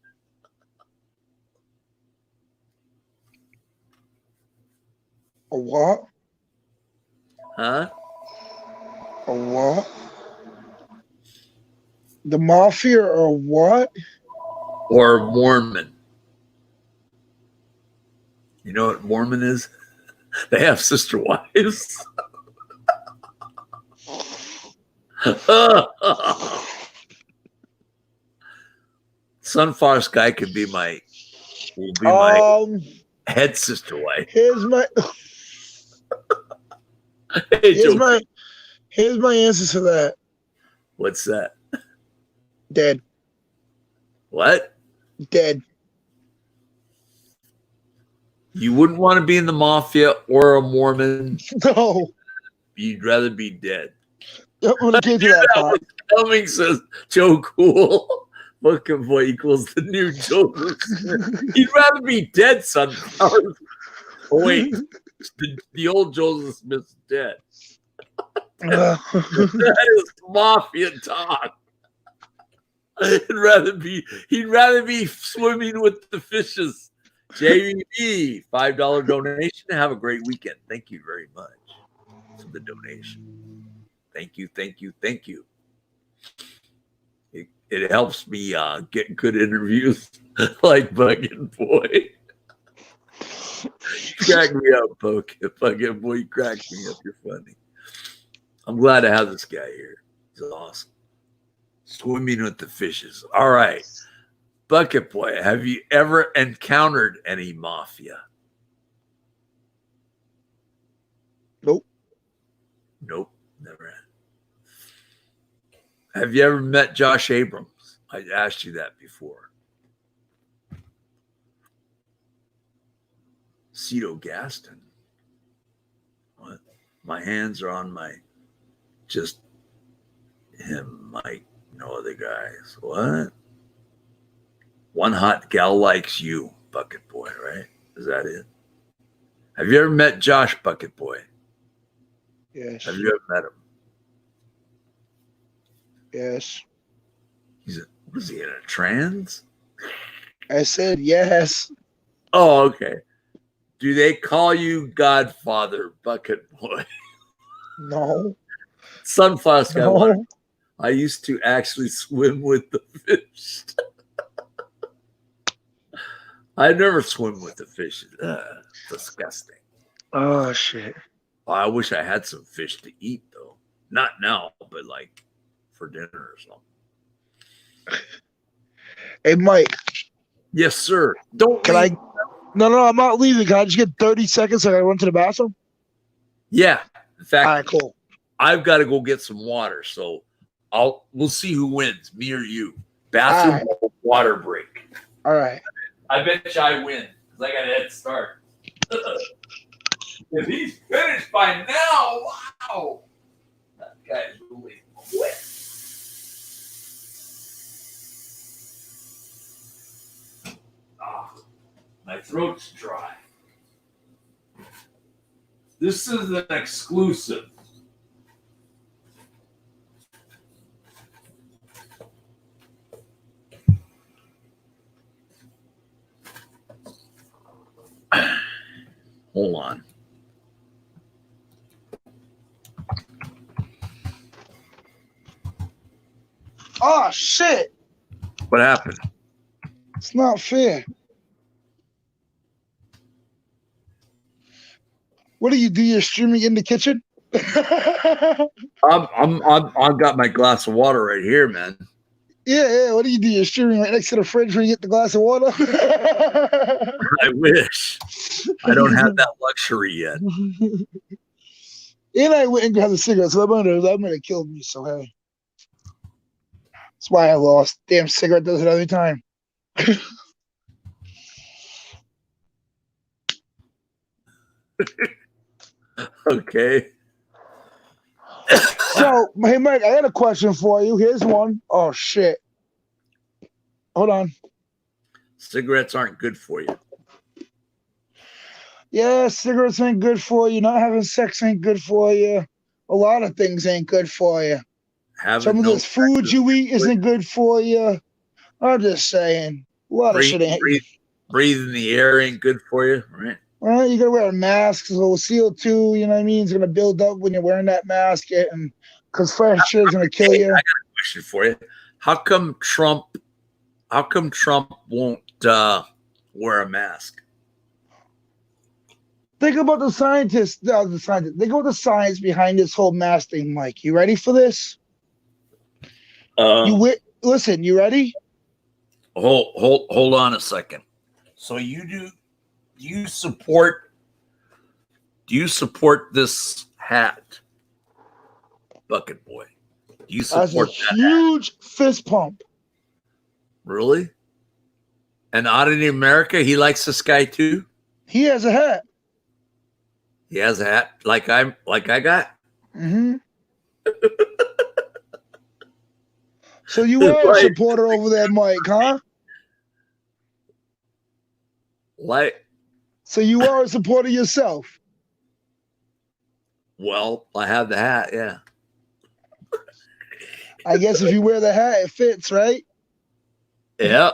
A what? Huh? A what? The Mafia or what? Or a Mormon? You know what Mormon is? They have sister wives. Sunflower Sky could be my head sister wife. Here's my Hey, Joe. here's my answer to that. What's that? Dead. What? Dead. You wouldn't want to be in the Mafia or a Mormon. No. You'd rather be dead. Yep, when it came to that part. Cummings says Joe Cool. Bucket Boy equals the new Joseph Smith. You'd rather be dead, Sunflower. Oh, wait. The old Joseph Smith's dead. That is Mafia talk. He'd rather be swimming with the fishes. JB, $5 donation. Have a great weekend. Thank you very much for the donation. Thank you. It helps me get good interviews like Bucket Boy. Crack me up, Bucket Boy. You crack me up. You're funny. I'm glad to have this guy here. He's awesome. Swimming with the fishes. All right. Bucket Boy, have you ever encountered any Mafia? Nope. Nope, never had. Have you ever met Josh Abrams? I asked you that before. Cito Gaston. What? My hands are on my just him, Mike, no other guys. What? One hot gal likes you, Bucket Boy, right? Is that it? Have you ever met Josh, Bucket Boy? Yes. Have you ever met him? Yes. Was he in a trance? I said yes. Oh, okay. Do they call you Godfather, Bucket Boy? No. Sunflower Sky. No. I used to actually swim with the fish. I never swim with the fish. Disgusting. Oh shit. I wish I had some fish to eat though. Not now, but like for dinner or something. Hey Mike. Yes, sir. Don't Can leave. No, I'm not leaving. Can I just get 30 seconds so I run to the bathroom? Yeah. In fact, all right, cool. I've got to go get some water. So we'll see who wins, me or you. Bathroom or water break. All right. I bet you I win because I got a head start. If he's finished by now, wow. That guy's really quick. Oh, my throat's dry. This is an exclusive. Hold on. Oh shit. What happened? It's not fair. What do? You're streaming in the kitchen? I've got my glass of water right here, man. Yeah. What do? You're streaming right next to the fridge where you get the glass of water? I wish. I don't have that luxury yet. And I went and grabbed a cigarette, so that might have killed me. So hey, that's why I lost. Damn cigarette does it every time. Okay. So, hey, Mike, I got a question for you. Here's one. Oh, shit. Hold on. Cigarettes aren't good for you. Yeah, cigarettes ain't good for you. Not having sex ain't good for you. A lot of things ain't good for you. Some Having of no this food sex you is eat isn't good for you. I'm just saying. A lot of shit ain't. breathing the air ain't good for you, right? Well, you gotta wear a mask, so CO2, you know what I mean, it's gonna build up when you're wearing that mask, and because fresh air is gonna kill you. I got a question for you. How come Trump won't wear a mask? Think about the scientists. Think about the science behind this whole mask thing, Mike. You ready for this? Listen. You ready? Hold on a second. So do you support this hat, Bucket Boy? Do you That's a support that? huge fist pump. Really? And Oddity America, he likes this guy too. He has a hat. He has a hat like I got. Mm-hmm. So you are a supporter over there, Mike, huh? Like, so you are a supporter yourself. Well, I have the hat, yeah. I guess if you wear the hat, it fits, right? Yeah.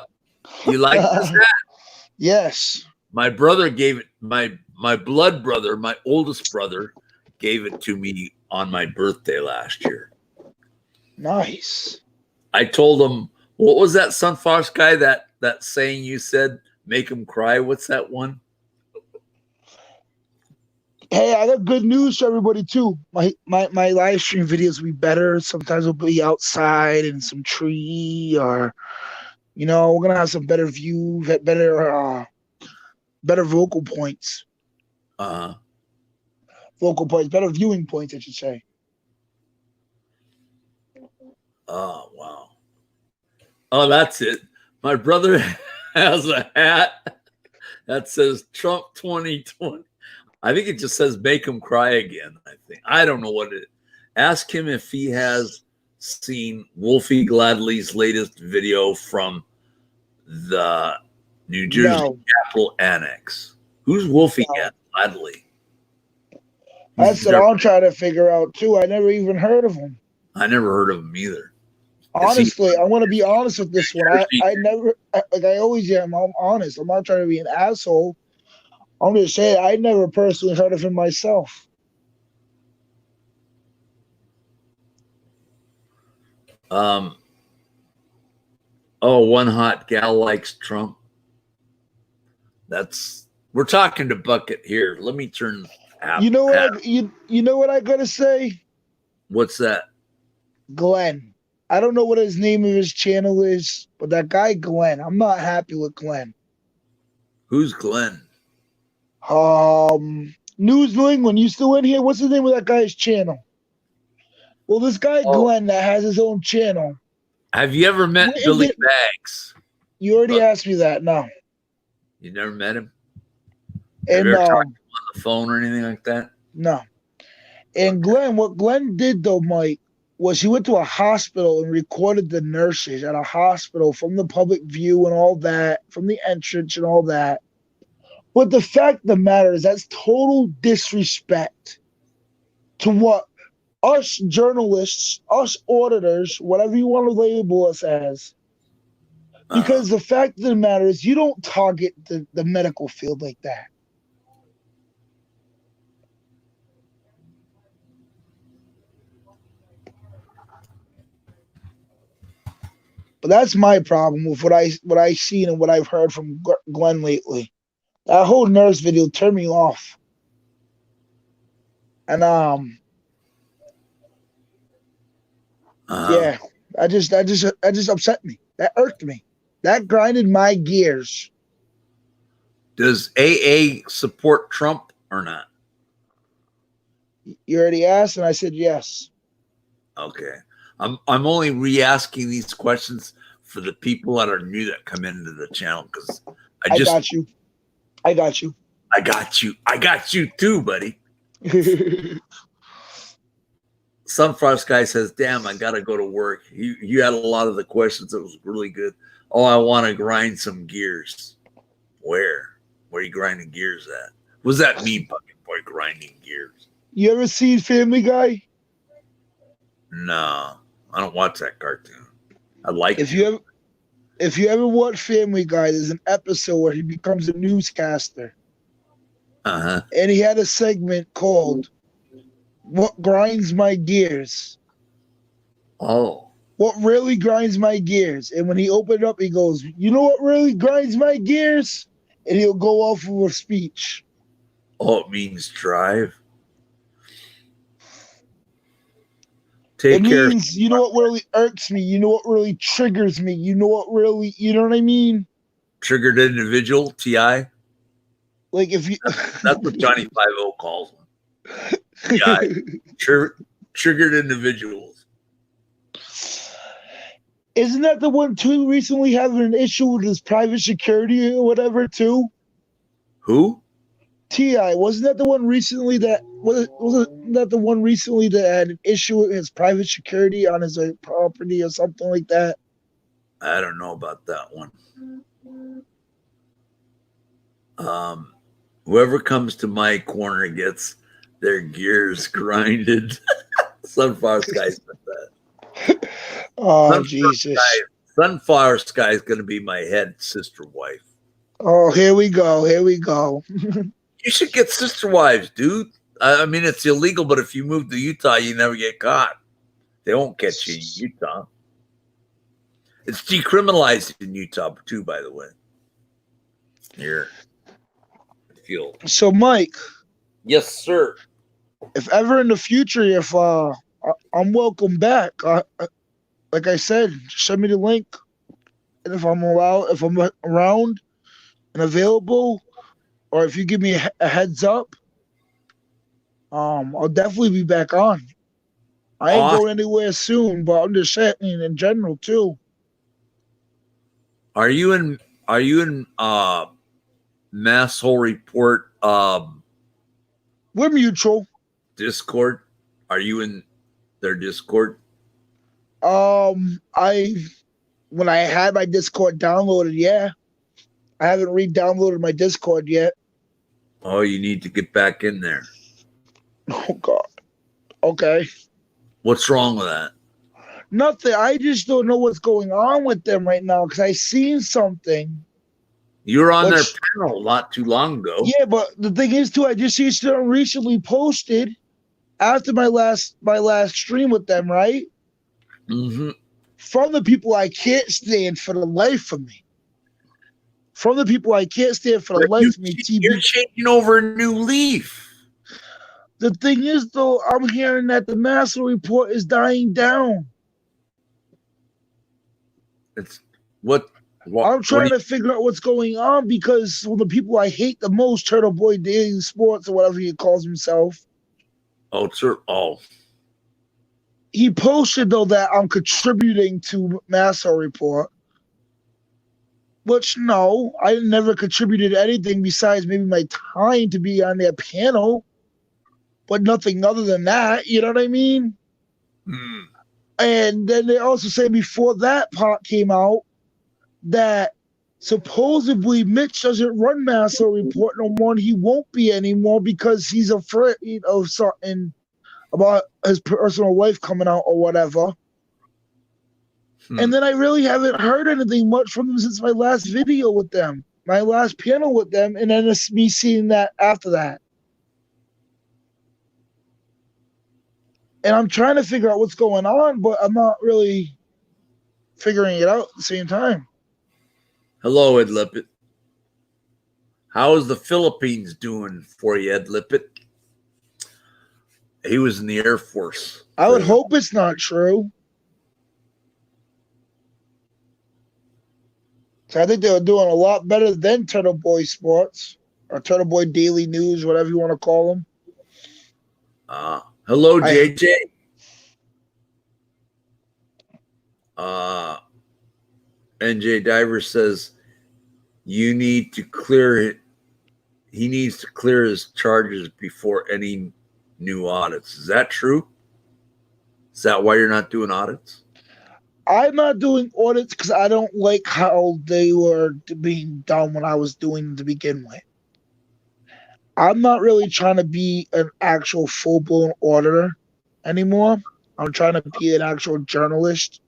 You like this hat? Yes. My brother gave it, my blood brother, my oldest brother, gave it to me on my birthday last year. Nice. I told him, what was that Sunfox guy, that saying you said, make him cry? What's that one? Hey, I got good news for everybody too. My live stream videos will be better. Sometimes we'll be outside in some tree, or we're gonna have some better view, better vocal points. Vocal points, better viewing points, I should say. Oh wow. Oh, that's it. My brother has a hat that says Trump 2020. I think it just says make him cry again. I don't know what it is. Ask him if he has seen Wolfie Gladley's latest video from the New Jersey Capitol Annex. Who's Wolfie Gladley? That's what I'm trying to figure out too. I never even heard of him. I never heard of him either. Honestly, I want to be honest with this one. I never, like I always am. I'm honest. I'm not trying to be an asshole. I'm just saying I never personally heard of him myself. One hot gal likes Trump. We're talking to Bucket here. Let me turn. You know what? You know what I gotta say? What's that? Glenn. I don't know what his name of his channel is, but that guy Glenn. I'm not happy with Glenn. Who's Glenn? News New England. You still in here? What's the name of that guy's channel? Well, this guy Glenn that has his own channel. Have you ever met Billy Baggs? You already asked me that. No. You never met him? And have you ever talked to him on the phone or anything like that? No. And Glenn, what Glenn did though, Mike, was he went to a hospital and recorded the nurses at a hospital from the public view and all that, from the entrance and all that. But the fact of the matter is that's total disrespect to what us journalists, us auditors, whatever you want to label us as. Because the fact of the matter is you don't target the medical field like that. But that's my problem with what I seen and what I've heard from Glenn lately. That whole nurse video turned me off. And yeah, that just upset me. That irked me. That grinded my gears. Does AA support Trump or not? You already asked, and I said yes. Okay. I'm only re-asking these questions for the people that are new that come into the channel, because I got you. I got you too, buddy. Sunflower Sky says, "Damn, I gotta go to work." You had a lot of the questions that was really good. Oh, I want to grind some gears. Where are you grinding gears at? What does that mean, Bucket Boy? Grinding gears? You ever seen Family Guy? No, I don't watch that cartoon. I like If you ever watch Family Guy, there's an episode where he becomes a newscaster, Uh-huh. and he had a segment called "What Grinds My Gears." Oh, What really grinds my gears? And when he opened it up, he goes, "You know what really grinds my gears?" And he'll go off with a speech. oh, it means drive. It Take care. means, you know what really irks me? You know what really triggers me? You know what really, you know what I mean? Triggered individual, TI. Like if you. That's what Johnny 50 calls them. TI. Triggered individuals. Isn't that the one too recently having an issue with his private security or whatever too? Who? Ti, wasn't that the one recently that wasn't that the one recently that had an issue with his private security on his property or something like that? I don't know about that one. Whoever comes to my corner gets their gears grinded. Sunflower Sky said that. Oh, Jesus. Sunflower Sky is going to be my head sister wife. Oh, here we go. Here we go. You should get sister wives, dude. I mean, it's illegal, but if you move to Utah, you never get caught. They won't catch you in Utah. It's decriminalized in Utah, too, by the way. Here. So, Mike. Yes, sir. If ever in the future, if I'm welcome back, like I said, send me the link. And if I'm around and available, or if you give me a heads up, I'll definitely be back on. I ain't going anywhere soon, but I'm just saying in general too. Are you in Masshole Report We're mutual. Discord? Are you in their Discord? When I had my Discord downloaded, yeah. I haven't re-downloaded my Discord yet. Oh, you need to get back in there. Oh God. Okay. What's wrong with that? Nothing. I just don't know what's going on with them right now because I seen something. You were on their panel not too long ago. Yeah, but the thing is too, I just see something recently posted after my last stream with them, right? Mm-hmm. From the people I can't stand for the life of me. From the people I can't stand for the life of me. You're changing over a new leaf. The thing is, though, I'm hearing that the Mafia report is dying down. It's what I'm trying to figure out what's going on because one of the people I hate the most, Turtle Boy Daily Sports or whatever he calls himself. Oh, sir. Oh. He posted, though, that I'm contributing to Mafia report. Which, no, I never contributed anything besides maybe my time to be on their panel. But nothing other than that, you know what I mean? Mm. And then they also say before that part came out that supposedly Mitch doesn't run Mafia report no more and he won't be anymore because he's afraid of something about his personal life coming out or whatever. And then I really haven't heard anything much from them since my last video with them, my last panel with them, and then it's me seeing that after that. And I'm trying to figure out what's going on, but I'm not really figuring it out at the same time. Hello, Ed Lippett. How is the Philippines doing for you, Ed Lippett? He was in the Air Force. I would hope it's not true. So I think they were doing a lot better than Turtle Boy Sports or Turtle Boy Daily News, whatever you want to call them. Hello, JJ. NJ Diver says you need to clear it. He needs to clear his charges before any new audits. Is that true? Is that why you're not doing audits? I'm not doing audits because I don't like how they were being done when I was doing them to begin with. I'm not really trying to be an actual full-blown auditor anymore. I'm trying to be an actual journalist,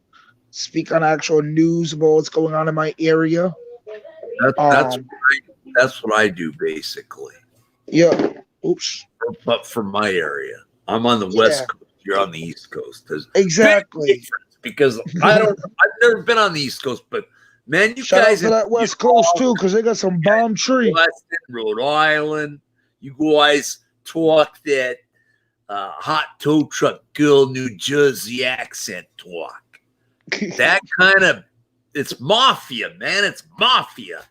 speak on actual news about what's going on in my area. That's what I do basically. Yeah. Oops. But for my area, I'm on the West Coast. You're on the East Coast. There's exactly because I've never been on the East Coast, but man, you shout guys out to that West Coast too, because they got some bomb tree. Rhode Island, you guys talk that hot tow truck girl New Jersey accent talk. That kind of, it's mafia, man. It's mafia.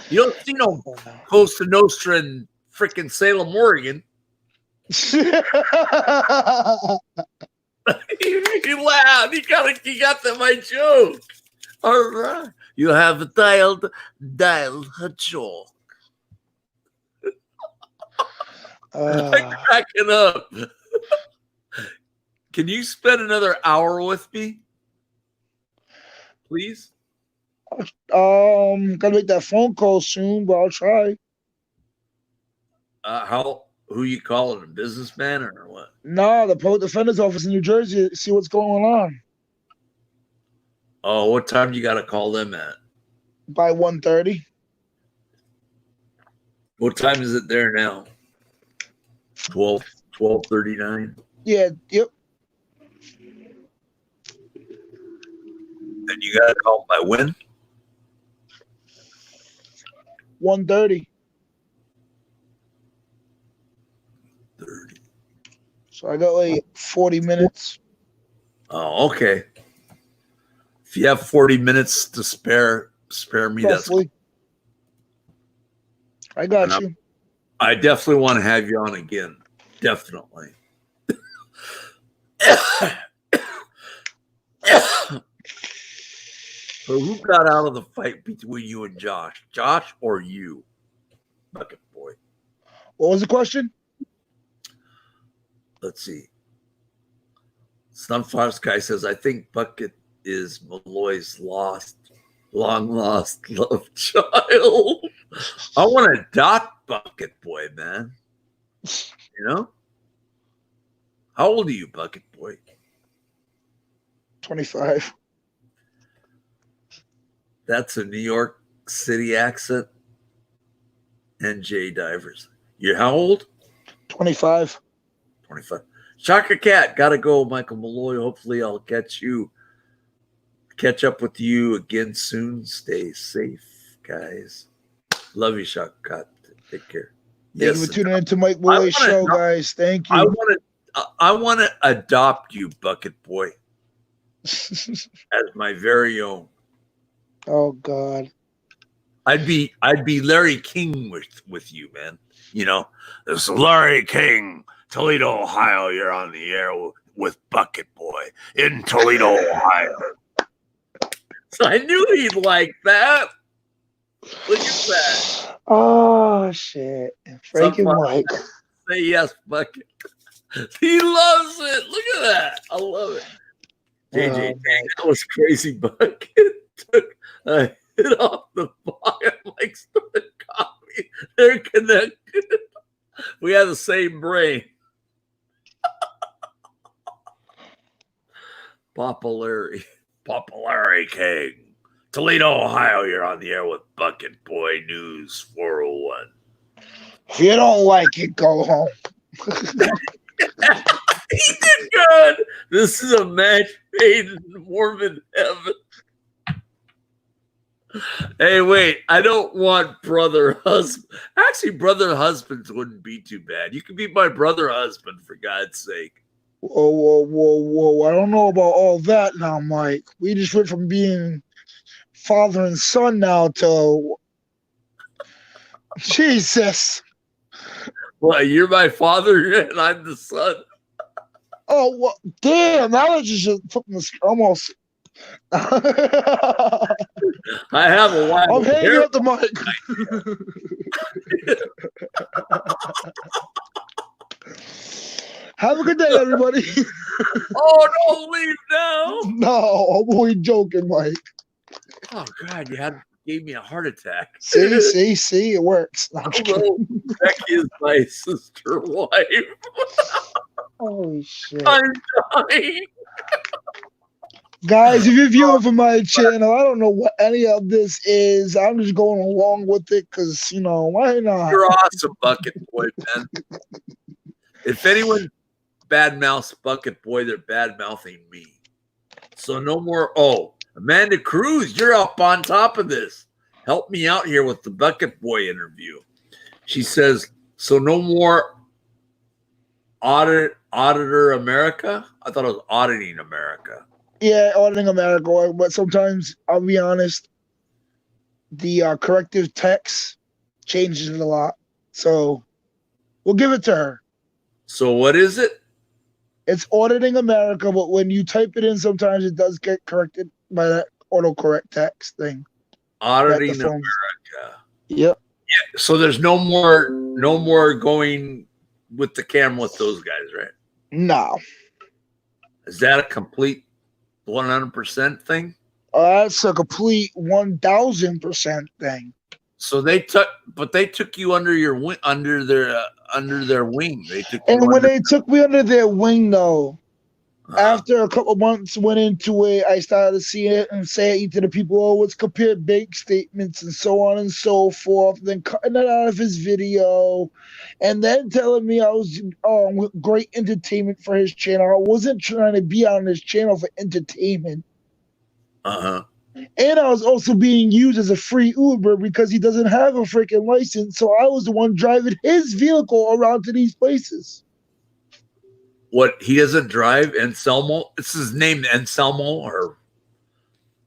You don't see no Costa Nostra in freaking Salem, Oregon. You laughed. You got my joke. All right. You have dialed a joke. I'm cracking up. Can you spend another hour with me? Please? Gotta make that phone call soon, but I'll try. Who you calling, a businessman or what? No, the public defender's office in New Jersey to see what's going on. Oh, what time do you got to call them at? By 1:30. What time is it there now? 12:39? Yeah, yep. And you got to call by when? 1:30. 30. So I got like 40 minutes. Oh, okay. If you have 40 minutes to spare me. Roughly. I got you. I definitely want to have you on again. Definitely. So who got out of the fight between you and Josh? Josh or you? Bucket boy. What was the question? Let's see. Sunflower Sky says, I think Bucket is Malloy's long lost love child. I want to adopt Bucket Boy, man. You know? How old are you, Bucket Boy? 25. That's a New York City accent. NJ Divers. You're how old? 25. 25. Shaka Cat, gotta go, Michael Malloy. Hopefully I'll catch up with you again soon. Stay safe, guys. Love you, Shaka Cat. Take care. Thank you for tuning into Mike Malloy's show, guys. Thank you. I want to adopt you, Bucket Boy, as my very own. Oh God. I'd be Larry King with you, man. You know, this is Larry King, Toledo, Ohio. You're on the air with Bucket Boy in Toledo, Ohio. So I knew he'd like that. Look at that. Oh shit. Frankie Mike. Say yes, Bucket. He loves it. Look at that. I love it. JJ, that was crazy. Bucket took a hit off the bottom like started coffee. They're connected. We have the same brain. Papa Larry King. Toledo, Ohio, you're on the air with Bucket Boy News 401. If you don't like it, go home. He did good. This is a match made in Mormon heaven. Hey, wait. I don't want brother husband. Actually, brother husbands wouldn't be too bad. You can be my brother husband, for God's sake. Whoa. I don't know about all that now, Mike. We just went from being father and son now to Jesus. Well, you're my father and I'm the son. Oh, well, damn. Now I just almost. I have a wild I'm hanging up the mic. Have a good day, everybody. Oh, don't leave now. No, I'm only joking, Mike. Oh God, gave me a heart attack. See, it works. No, I'm just Although kidding. Becky is my sister wife. Holy shit. I'm dying. Guys, if you're viewing from my channel, I don't know what any of this is. I'm just going along with it because, why not? You're awesome, Bucket Boy, man. If anyone badmouths Bucket Boy, they're badmouthing me. So no more. Oh, Amanda Cruz, you're up on top of this. Help me out here with the Bucket Boy interview. She says, so no more Auditor America? I thought it was Auditing America. Yeah, Auditing America, but sometimes, I'll be honest, the corrective text changes it a lot. So we'll give it to her. So what is it? It's Auditing America, but when you type it in, sometimes it does get corrected by that autocorrect text thing. Auditing America. Yep. Yeah. So there's no more going with the camera with those guys, right? No. Is that a complete 100% thing? That's a complete 1,000% thing. So they took you under their wing. They took you when they took me under their wing, though, after a couple months went into it, I started to see it and say it to the people, oh, let's compare bank statements and so on and so forth. Then cutting it out of his video and then telling me I was great entertainment for his channel. I wasn't trying to be on his channel for entertainment. Uh-huh. And I was also being used as a free Uber because he doesn't have a freaking license. So I was the one driving his vehicle around to these places. What, he doesn't drive Anselmo? It's his name, Anselmo, or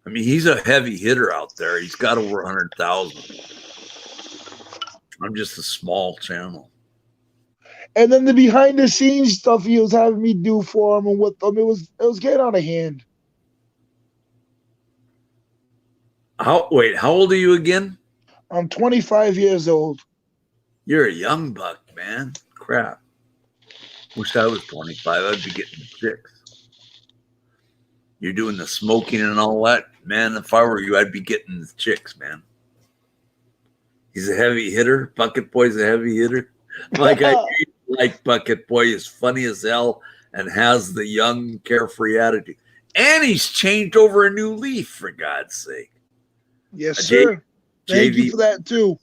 I mean, he's a heavy hitter out there. He's got over 100,000. I'm just a small channel. And then the behind the scenes stuff he was having me do for him and with them, it was getting out of hand. How old are you again? I'm 25 years old. You're a young buck, man. Crap. Wish I was 25. I'd be getting chicks. You're doing the smoking and all that. Man, if I were you, I'd be getting the chicks, man. He's a heavy hitter. Bucket Boy's a heavy hitter. Like Bucket Boy is funny as hell and has the young, carefree attitude. And he's changed over a new leaf, for God's sake. Yes, sir. Thank you for that, too.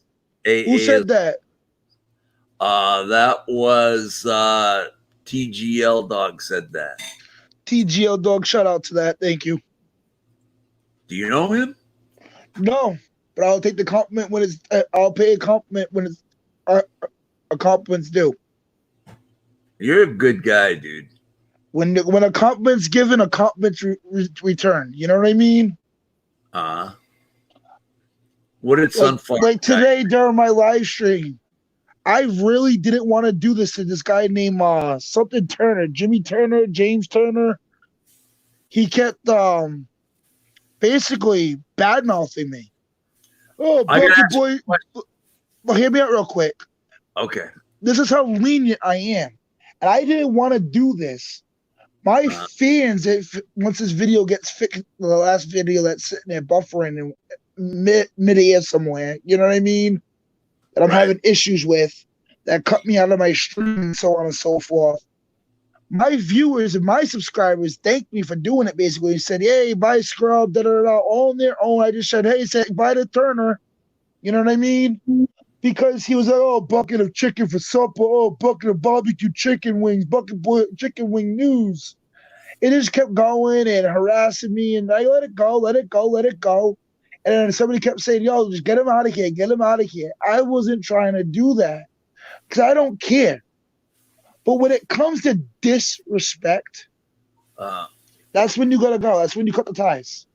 Who said that? That was TGL Dog said that. TGL Dog, shout out to that. Thank you. Do you know him? No, but I'll take the compliment when it's. I'll pay a compliment when it's a compliment's due. You're a good guy, dude. When a compliment's given, a compliment's returned. You know what I mean? What did Sunflower? Like today during my live stream, I really didn't want to do this to this guy named something Turner, Jimmy Turner, James Turner. He kept basically bad-mouthing me. Oh, Bucket Boy. Well, hear me out real quick. Okay. This is how lenient I am. And I didn't want to do this. My fans, once this video gets fixed, the last video that's sitting there buffering in mid-air somewhere, you know what I mean? That I'm having issues with, that cut me out of my stream and so on and so forth. My viewers and my subscribers thanked me for doing it, basically. He said, hey, bye, Scrub, da-da-da, all on their own. I just said, hey, bye to Turner. You know what I mean? Because he was like, oh, bucket of chicken for supper, oh, bucket of barbecue chicken wings, bucket boy chicken wing news. It just kept going and harassing me, and I let it go. And then somebody kept saying, yo, just get him out of here. I wasn't trying to do that because I don't care. But when it comes to disrespect, that's when you got to go. That's when you cut the ties.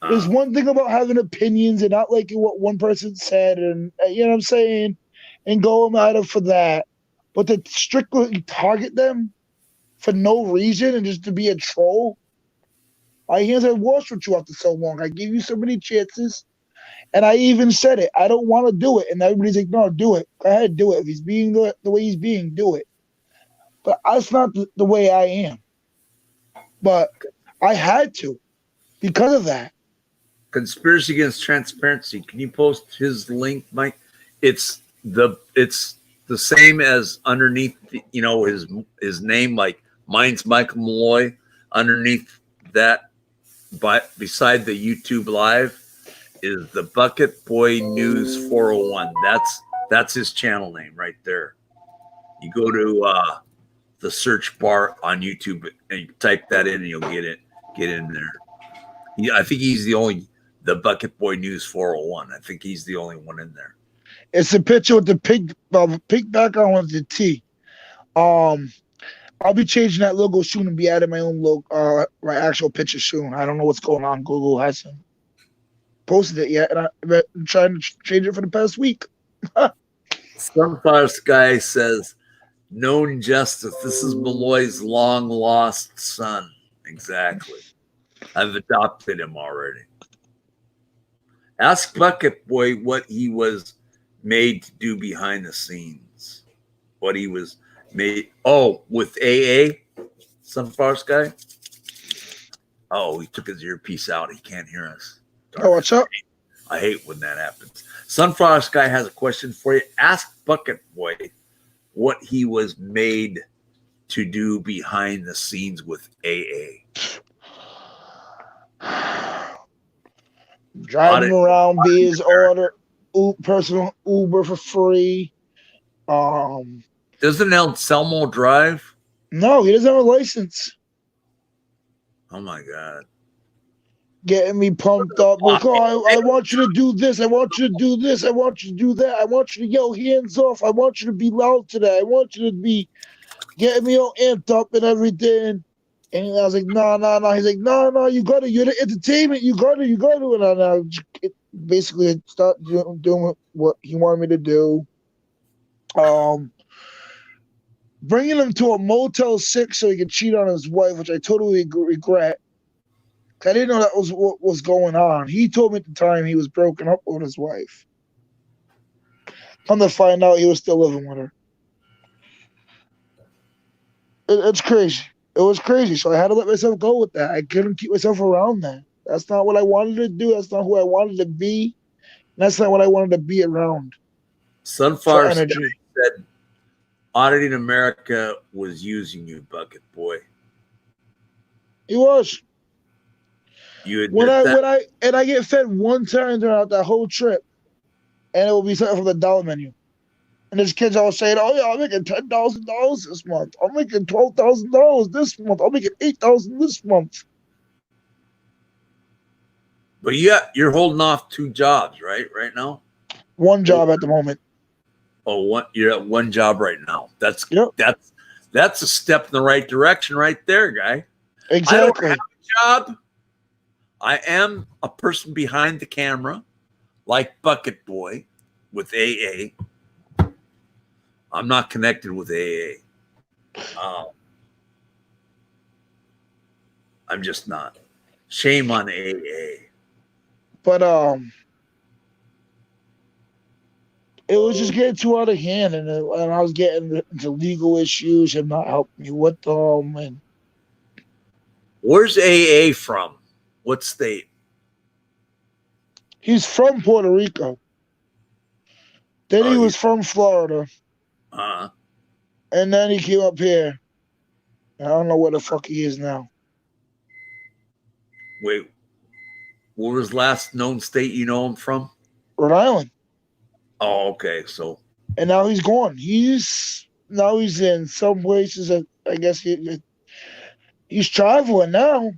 There's one thing about having opinions and not liking what one person said, and you know what I'm saying, and going at it for that. But to strictly target them for no reason and just to be a troll, my hands are washed with you after so long. I gave you so many chances, and I even said it. I don't want to do it, and everybody's like, no, do it. Go ahead, do it. If he's being the way he's being, do it. But that's not the way I am. But I had to because of that. Conspiracy Against Transparency. Can you post his link, Mike? It's the same as underneath, his name. Like mine's Michael Malloy. Underneath that, but beside the YouTube live, is the Bucket Boy News 401. That's his channel name right there. You go to the search bar on YouTube and you type that in, and you'll get in there. I think he's the Bucket Boy News 401. I think he's the only one in there. It's a picture with the pink background with the T. I'll be changing that logo soon and be adding my own logo, my actual picture soon. I don't know what's going on. Google hasn't posted it yet, and I've been trying to change it for the past week. Sunflower Sky says, known justice. This is Malloy's long lost son. Exactly. I've adopted him already. Ask Bucket Boy what he was made to do behind the scenes. What he was made. Oh, with AA? Sunflower Sky? Oh, he took his earpiece out. He can't hear us. Oh, what's up? I hate when that happens. Sunflower Sky has a question for you. Ask Bucket Boy what he was made to do behind the scenes with AA. Driving around, be his order, personal Uber for free. Doesn't Anselmo drive? No, he doesn't have a license. Oh my God. Getting me pumped up. Like, oh, I want you to do this. I want you to do this. I want you to do that. I want you to yell hands off. I want you to be loud today. I want you to be getting me all amped up and everything. And I was like, no. He's like, no, you got to. You're the entertainment. You got to. And I basically start doing what he wanted me to do. Bringing him to a Motel 6 so he could cheat on his wife, which I totally regret. I didn't know that was what was going on. He told me at the time he was broken up with his wife. Come to find out, he was still living with her. It's crazy. It was crazy. So I had to let myself go with that. I couldn't keep myself around that. That's not what I wanted to do. That's not who I wanted to be. And that's not what I wanted to be around. Sunflower Sky said, Auditing America was using you, Bucket Boy. He was. You admit that? When I get fed one time throughout that whole trip, and it will be something from the dollar menu. And there's kids all saying, oh, yeah, I'm making $10,000 this month. I'm making $12,000 this month. I'm making $8,000 this month. But yeah, you're holding off 2 jobs, right now? One job at the moment. Oh, you're at one job right now. That's a step in the right direction right there, guy. Exactly. I don't have a job. I am a person behind the camera, like Bucket Boy with AA. I'm not connected with AA. I'm just not. Shame on AA. But it was just getting too out of hand, and I was getting into legal issues and not helping me with them. And where's AA from? What state? He's from Puerto Rico. Then he was from Florida. And then he came up here. I don't know where the fuck he is now. Wait, what was last known state you know him from? Rhode Island. Oh, okay. So. And now he's gone. He's in some places. I guess he's traveling now.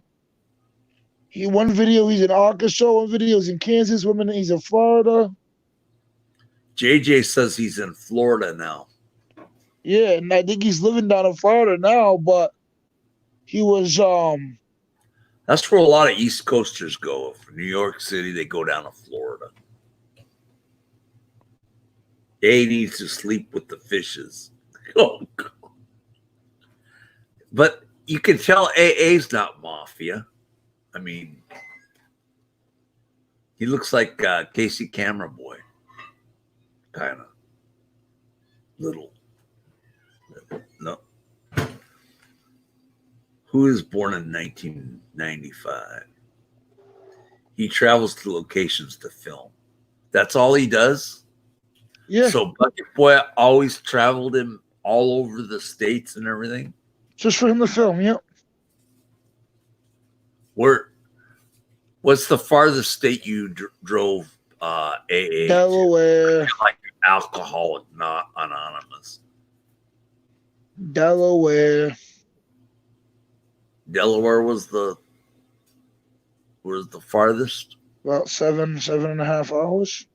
One video he's in Arkansas, one video he's in Kansas, one minute he's in Florida. JJ says he's in Florida now. Yeah, and I think he's living down in Florida now, but he was that's where a lot of East Coasters go. From New York City, they go down to Florida. A needs to sleep with the fishes. Oh, God. But you can tell AA's not Mafia. I mean, he looks like Casey Camera Boy. Kind of. Little. No. who is born in 1995. He travels to locations to film. That's all he does? Yeah. So Bucket Boy always traveled him all over the states and everything? Just for him to film, yep. What's the farthest state you drove AA Delaware. to? Like Alcoholic Not Anonymous. Delaware. Delaware was the farthest. About 7.5 hours.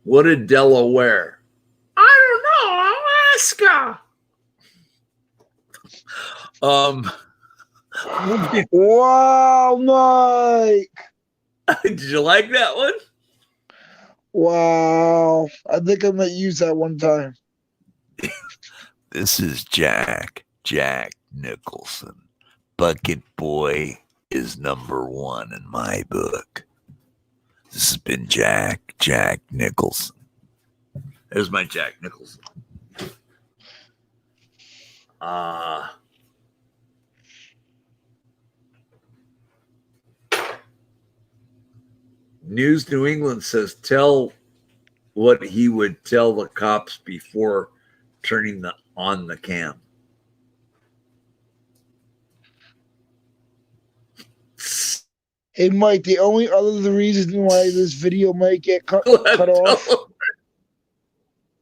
What did Delaware? I don't know, Alaska. Wow, Mike. Did you like that one? Wow. I think I might use that one time. This is Jack Nicholson. Bucket Boy is number one in my book. This has been Jack Nicholson. There's my Jack Nicholson. News New England says tell what he would tell the cops before turning on the cam. Hey, Mike, the only other reason why this video might get cut off.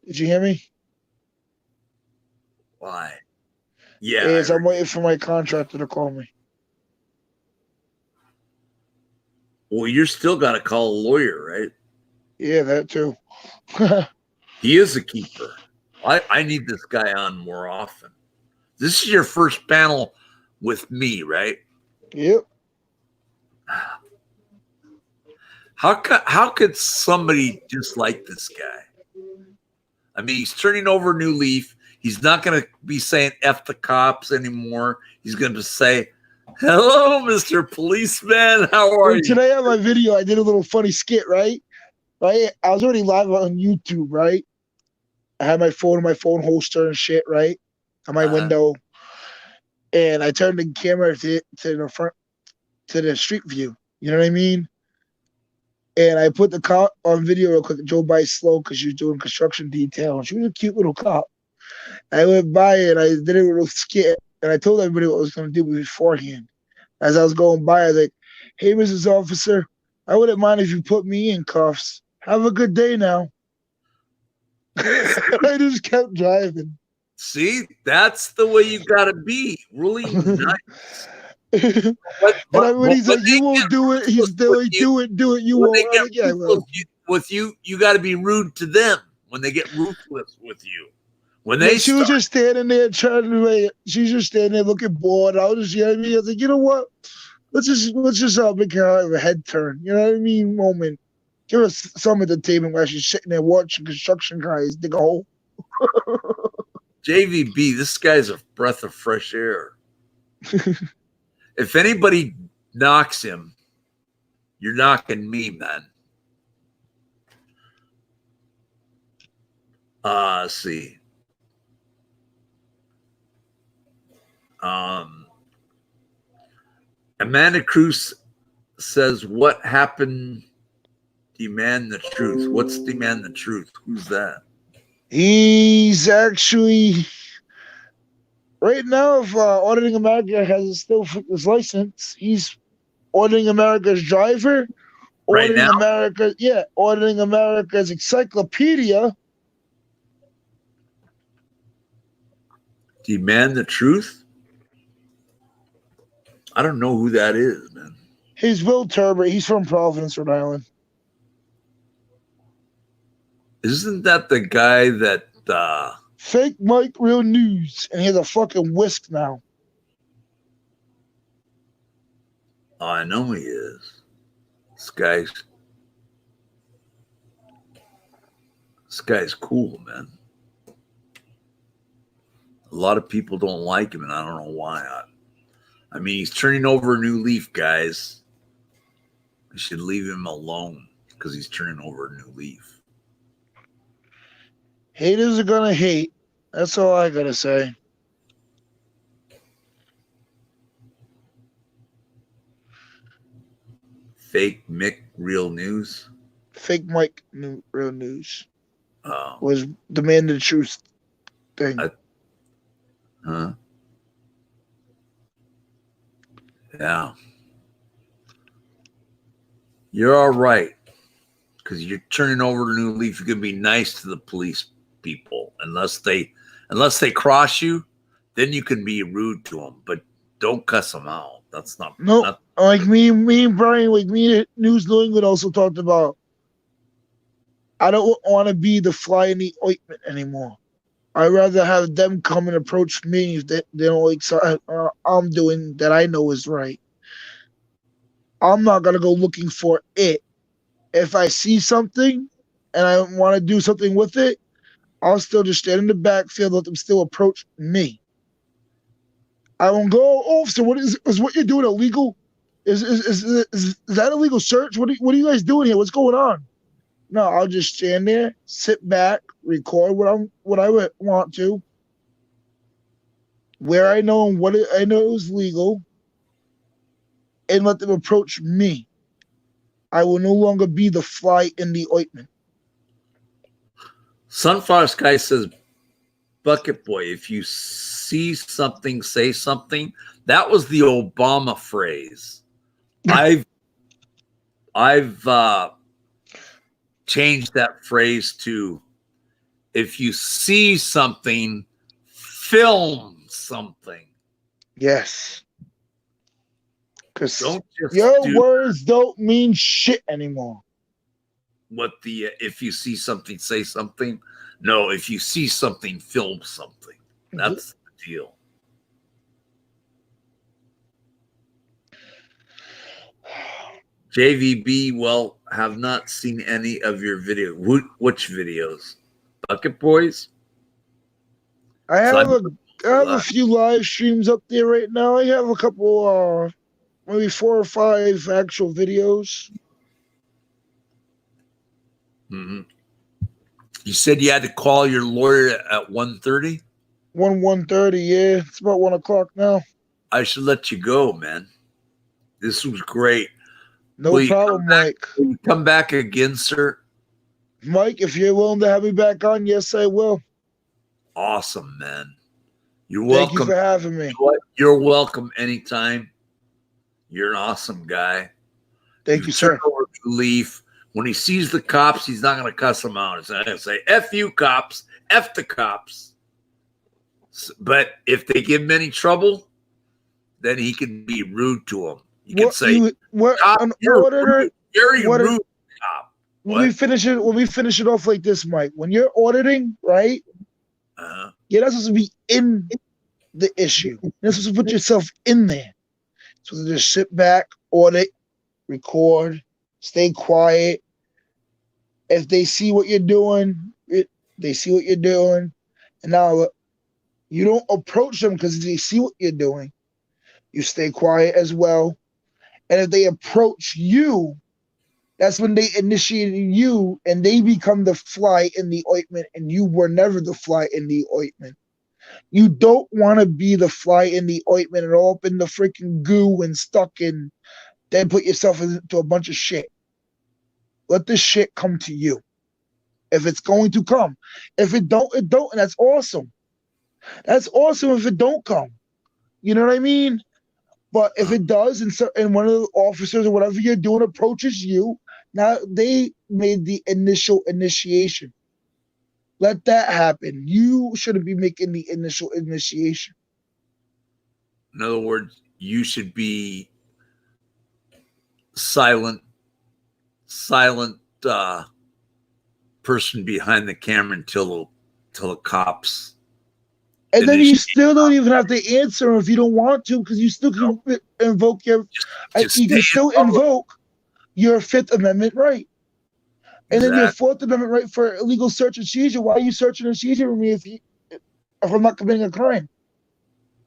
Did you hear me? Why? Yeah. Is I'm waiting for my contractor to call me. Well, you're still got to call a lawyer, right? Yeah, that too. He is a keeper. I need this guy on more often. This is your first panel with me, right? Yep. How could somebody dislike this guy? I mean, he's turning over a new leaf. He's not going to be saying F the cops anymore. He's going to say, hello, Mr. Policeman. How are you? Today on my video, I did a little funny skit, right? I was already live on YouTube, right? I had my phone holster and shit, right? On my window. And I turned the camera to the front, to the street view. You know what I mean? And I put the cop on video real quick. Joe by slow because she was doing construction detail. And she was a cute little cop. I went by and I did a little skit. And I told everybody what I was going to do beforehand. As I was going by, I was like, hey, Mrs. Officer, I wouldn't mind if you put me in cuffs. Have a good day now. I just kept driving. See, that's the way you got to be. Really nice. And everybody's like, you won't do it. He's doing, do it. You won't. With you, you got to be rude to them when they get ruthless with you. She was just standing there trying to like, she's just standing there looking bored. I was just, you know what I mean? I was like, you know what? Let's just make her have a head turn. You know what I mean? Moment. Give us some entertainment while she's sitting there watching construction guys dig a hole. JVB, this guy's a breath of fresh air. If anybody knocks him, you're knocking me, man. Let's see. Amanda Cruz says, what happened? Demand the truth. What's demand the truth? Who's that? He's actually right now. If Auditing America has still his license, he's Auditing America's driver. Auditing America, Auditing America's encyclopedia. Demand the truth? I don't know who that is, man. He's Will Turber. He's from Providence, Rhode Island. Isn't that the guy that Fake Mike Real News, and he has a fucking whisk now. Oh, I know he is. This guy's cool, man. A lot of people don't like him, and I don't know why. I mean, he's turning over a new leaf, guys. We should leave him alone because he's turning over a new leaf. Haters are gonna hate. That's all I gotta say. Fake Mick Real News. Fake Mike Real News Oh, was the man of the truth thing. huh? Yeah. You're all right. Because you're turning over a new leaf. You're gonna be nice to the police people. Unless they cross you, then you can be rude to them. But don't cuss them out. That's not No, like me and Brian, like me and News New England also talked about. I don't want to be the fly in the ointment anymore. I'd rather have them come and approach me if they don't like something I'm doing that I know is right. I'm not gonna go looking for it. If I see something and I want to do something with it, I'll still just stand in the backfield, let them still approach me. I won't go, officer. What is what you're doing illegal? Is that illegal search? What are you guys doing here? What's going on? No, I'll just stand there, sit back, record what I want to, where I know and what I know is legal, and let them approach me. I will no longer be the fly in the ointment. Sunflower Sky says, Bucket Boy, if you see something, say something. That was the Obama phrase. I've changed that phrase to, if you see something, film something. Yes. Because Don't just your words don't mean shit anymore. What if you see something, say something. No, if you see something, film something. That's the deal. JVB, well, have not seen any of your videos. Which videos? Bucket Boys? I have a few live streams up there right now. I have a couple, maybe 4 or 5 actual videos. Mm-hmm. You said you had to call your lawyer at 1:30? 1:30, yeah. It's about 1 o'clock now. I should let you go, man. This was great. No problem, Mike. Will you come back again, sir? Mike, if you're willing to have me back on, yes, I will. Awesome, man. You're welcome. Thank you for having me. You're welcome anytime. You're an awesome guy. Thank you, sir. Over the leaf. When he sees the cops, he's not going to cuss them out. He's not going to say, F you cops, F the cops. But if they give him any trouble, then he can be rude to them. You can say, very rude cop. When we finish it off like this, Mike, when you're auditing, right? You're not supposed to be in the issue. You're supposed to put yourself in there. You're supposed to just sit back, audit, record, stay quiet. If they see what you're doing, they see what you're doing. And now you don't approach them because they see what you're doing. You stay quiet as well. And if they approach you, that's when they initiated you and they become the fly in the ointment, and you were never the fly in the ointment. You don't want to be the fly in the ointment and all up in the freaking goo and stuck in, then put yourself into a bunch of shit. Let the shit come to you. If it's going to come. If it don't, it don't. And that's awesome. That's awesome if it don't come. You know what I mean? But if it does, and one of the officers or whatever you're doing approaches you, now they made the initial initiation. Let that happen. You shouldn't be making the initial initiation. In other words, you should be silent person behind the camera until the cops. And then you still don't even have to answer if you don't want to, because you still can invoke your. You can still invoke your Fifth Amendment right, and then your Fourth Amendment right for illegal search and seizure. Why are you searching and seizing me if I'm not committing a crime?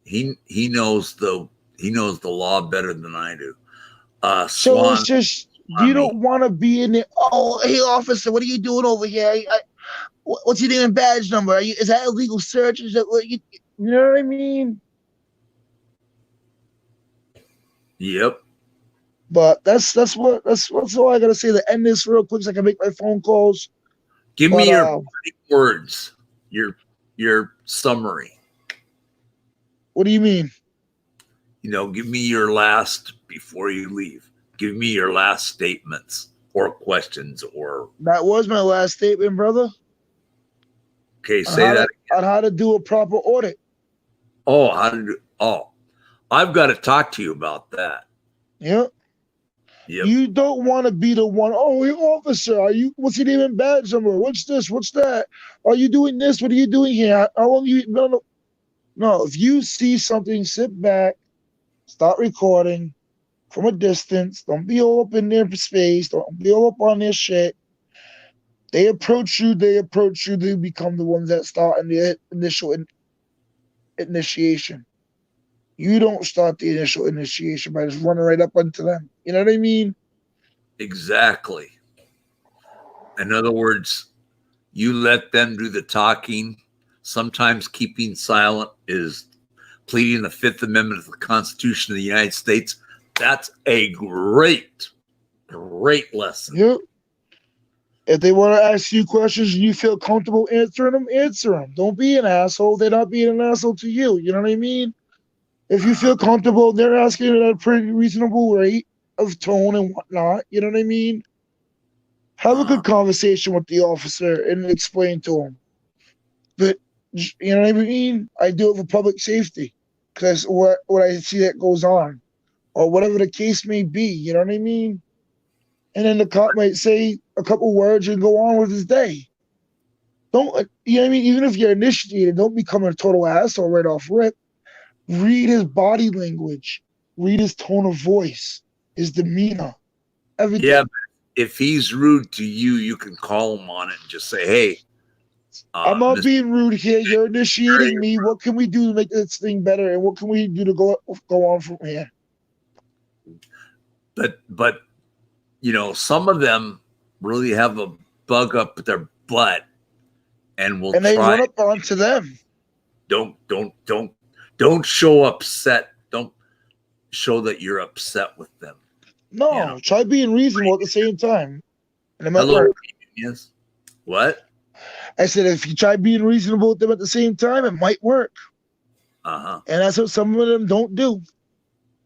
He knows the law better than I do. So it's just you don't want to be in it. Oh, hey officer, what are you doing over here? What's your name and badge number? Is that illegal search? Is that what you know what I mean? Yep. But that's all I gotta say to end this real quick so I can make my phone calls. Give But me your words, your summary. what do you mean? Give me your last before you leave. Give me your last statements or questions or That was my last statement, brother. okay, say that again. On how to do a proper audit. I've got to talk to you about that. Yeah. Yep. You don't want to be the one, oh, hey, officer, what's your name and badge number? What's this? What's that? Are you doing this? What are you doing here? How long you no, if you see something, sit back, start recording from a distance. Don't be all up in their space. Don't be all up on their shit. They approach you, they become the ones that start in the initial initiation. You don't start the initial initiation by just running right up onto them. You know what I mean? Exactly. In other words, you let them do the talking. Sometimes keeping silent is pleading the Fifth Amendment of the Constitution of the United States. That's a great lesson. Yep. If they want to ask you questions and you feel comfortable answering them, answer them. Don't be an asshole. They're not being an asshole to you. You know what I mean? If you feel comfortable, they're asking at a pretty reasonable rate of tone and whatnot. You know what I mean? Have a good conversation with the officer and explain to him. But you know what I mean? I do it for public safety because what I see that goes on, or whatever the case may be. You know what I mean? And then the cop might say a couple words and go on with his day. Don't you know what I mean? Even if you're initiated, don't become a total asshole right off rip. Read his body language, read his tone of voice, his demeanor, everything. Yeah, if he's rude to you, you can call him on it and just say, "Hey, I'm not Mr. being rude here. You're initiating me. What can we do to make this thing better? And what can we do to go on from here?" But some of them really have a bug up their butt and will And they try run up onto them. Don't show upset. Don't show that you're upset with them. No, try being reasonable at the same time. And it might Hello, work. yes. What? I said if you try being reasonable with them at the same time, it might work. Uh-huh. And that's what some of them don't do.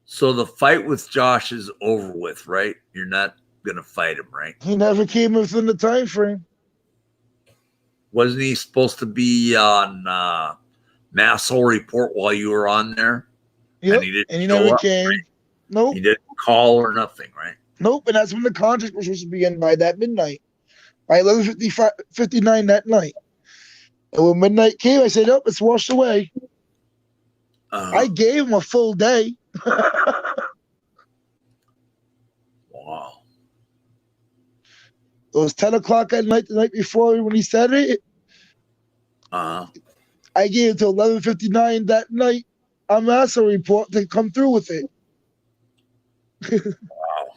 So the fight with Josh is over with, right? You're not gonna fight him, right? He never came within the time frame. Wasn't he supposed to be on Massel Report while you were on there? Yep. And he never came. Right? Nope. He didn't call or nothing, right? Nope. And that's when the contract was supposed to be in by that midnight. By 11:59 that night. And when midnight came, I said, "Nope, it's washed away." I gave him a full day. Wow. It was 10 o'clock at night the night before when he said it. I gave him till 11:59 that night on Massa Report to come through with it. Wow.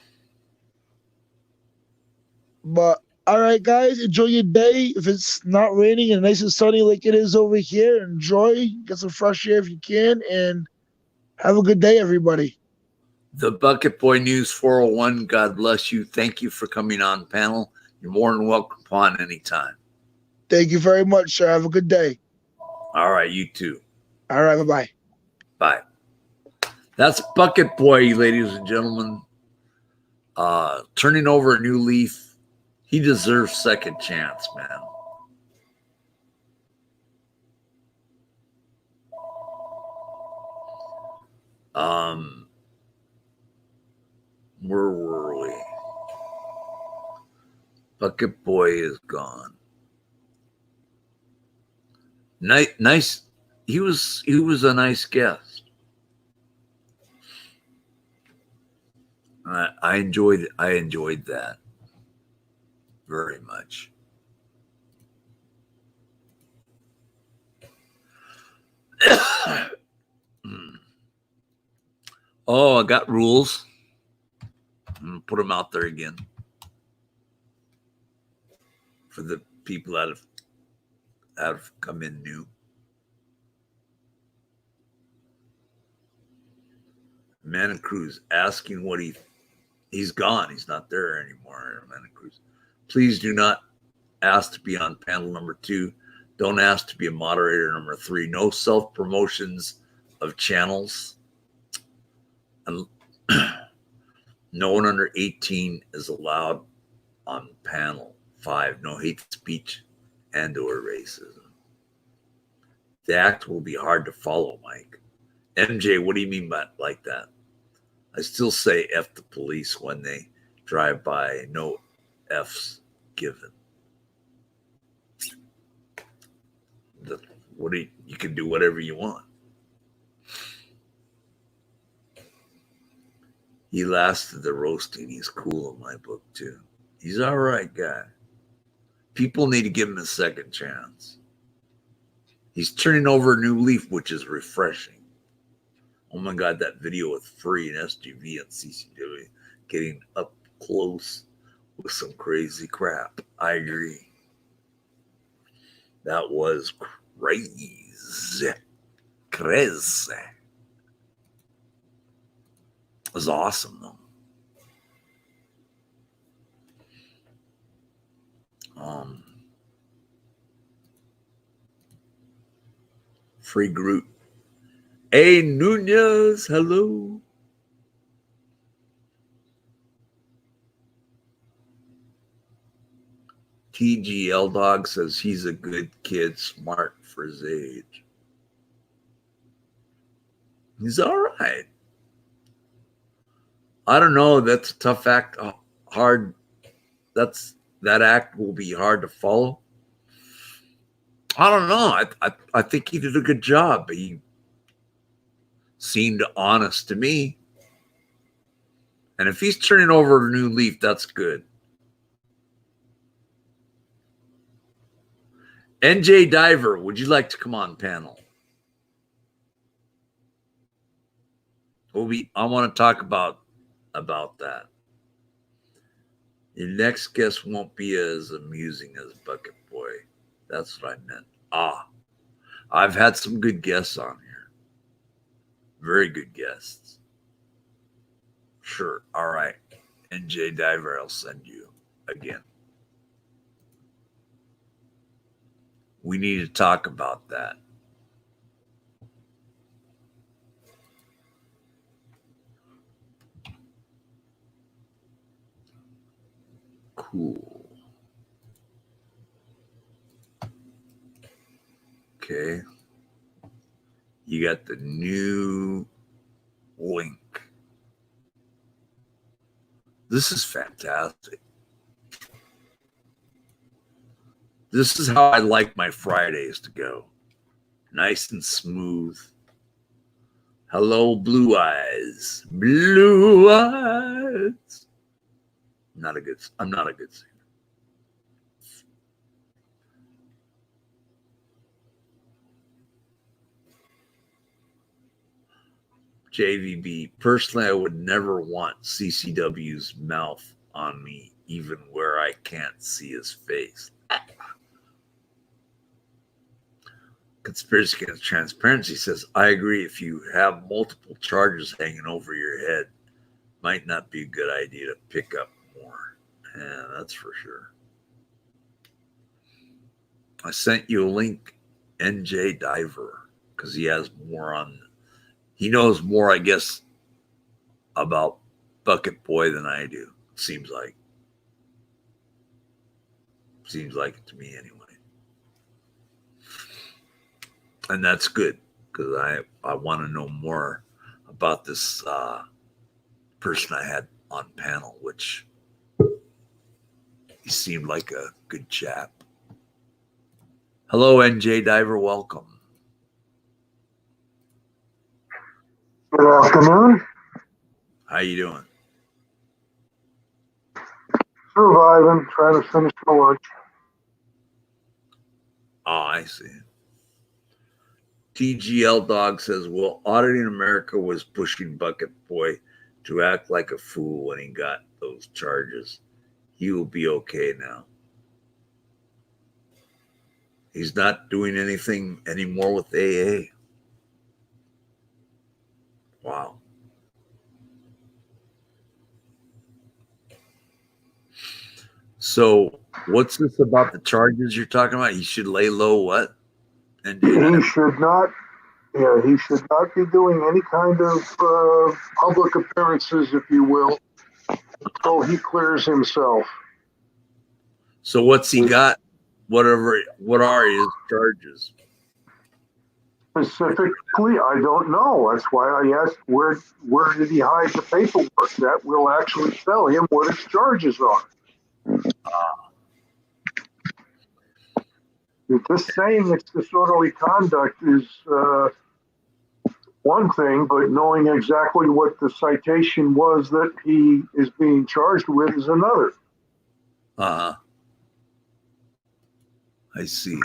But all right, guys, enjoy your day. If it's not raining and nice and sunny like it is over here, enjoy. Get some fresh air if you can, and have a good day, everybody. The Bucket Boy News 401, God bless you. Thank you for coming on panel. You're more than welcome upon anytime. Thank you very much, sir. Have a good day. All right, you too. All right, bye-bye. Bye. That's Bucket Boy, ladies and gentlemen. Turning over a new leaf. He deserves second chance, man. Where were we? Bucket Boy is gone. Nice. He was a nice guest. I enjoyed that very much. Oh, I got rules. I'm gonna put them out there again for the people that have come in new. Mana Cruz asking what he He's gone. He's not there anymore. Please do not ask to be on panel number 2. Don't ask to be a moderator number 3. No self-promotions of channels. And no one under 18 is allowed on panel 5. No hate speech and or racism. The act will be hard to follow, Mike. MJ, what do you mean by like that? I still say F the police when they drive by. No F's given. You can do whatever you want. He lasted the roasting. He's cool in my book too. He's all right guy. People need to give him a second chance. He's turning over a new leaf, which is refreshing. Oh my God, that video with Free and SGV and CCW getting up close with some crazy crap. I agree. That was crazy. Crazy. It was awesome, though. Free Groot. Hey, Nunez, hello. TGL Dog says he's a good kid, smart for his age. He's all right. I don't know. That's a tough act. Hard. That act will be hard to follow. I don't know. I think he did a good job. He seemed honest to me. And if he's turning over a new leaf, that's good. NJ Diver, would you like to come on panel? I want to talk about that. Your next guest won't be as amusing as Bucket Boy. That's what I meant. I've had some good guests on here. Very good guests. Sure. All right. NJ Diver, I'll send you again. We need to talk about that. Cool. Okay. You got the new link. This is fantastic. This is how I like my Fridays to go. Nice and smooth. Hello, Blue Eyes. Blue Eyes. I'm not a good singer. JVB. Personally, I would never want CCW's mouth on me, even where I can't see his face. Conspiracy Against Transparency says, I agree. If you have multiple charges hanging over your head, might not be a good idea to pick up more. Yeah, that's for sure. I sent you a link, NJ Diver, because he has more on. He knows more, I guess, about Bucket Boy than I do. Seems like. Seems like it to me anyway. And that's good, because I want to know more about this person I had on panel, which he seemed like a good chap. Hello, NJ Diver. Welcome. Good afternoon. How you doing? Surviving, trying to finish my lunch. Oh, I see. TGL Dog says, well, Auditing America was pushing Bucket Boy to act like a fool when he got those charges. He will be okay now. He's not doing anything anymore with AA. Wow. So what's this about the charges you're talking about? He should lay low what? And He should not. Yeah, he should not be doing any kind of public appearances, if you will, until he clears himself. so what's he got? What are his charges? Specifically, I don't know. That's why I asked where did he hide the paperwork that will actually tell him what his charges are. Just saying it's disorderly conduct is one thing, but knowing exactly what the citation was that he is being charged with is another. Uh-huh. I see.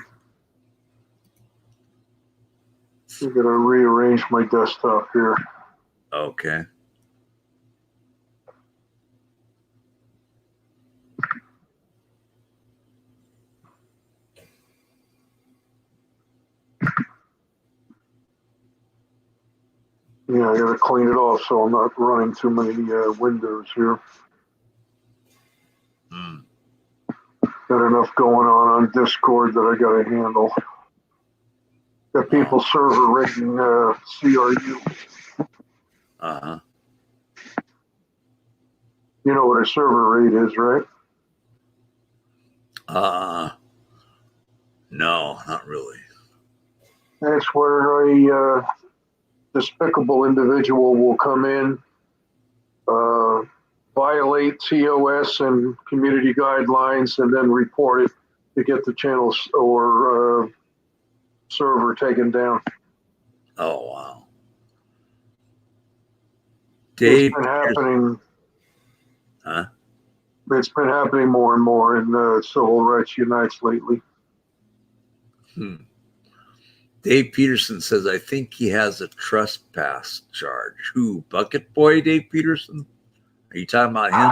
I'm going to rearrange my desktop here. Okay. Yeah, I got to clean it off so I'm not running too many windows here. Hmm. Got enough going on Discord that I got to handle. Got people server rating CRU. Uh-huh. You know what a server rate is, right? No, not really. That's where a despicable individual will come in, violate TOS and community guidelines, and then report it to get the channels or server taken down. Oh, wow. Dave, It's been happening. huh? It's been happening more and more in Civil Rights Unites lately. Dave Peterson says, I think he has a trespass charge. Who? Bucket Boy Dave Peterson? Are you talking about him?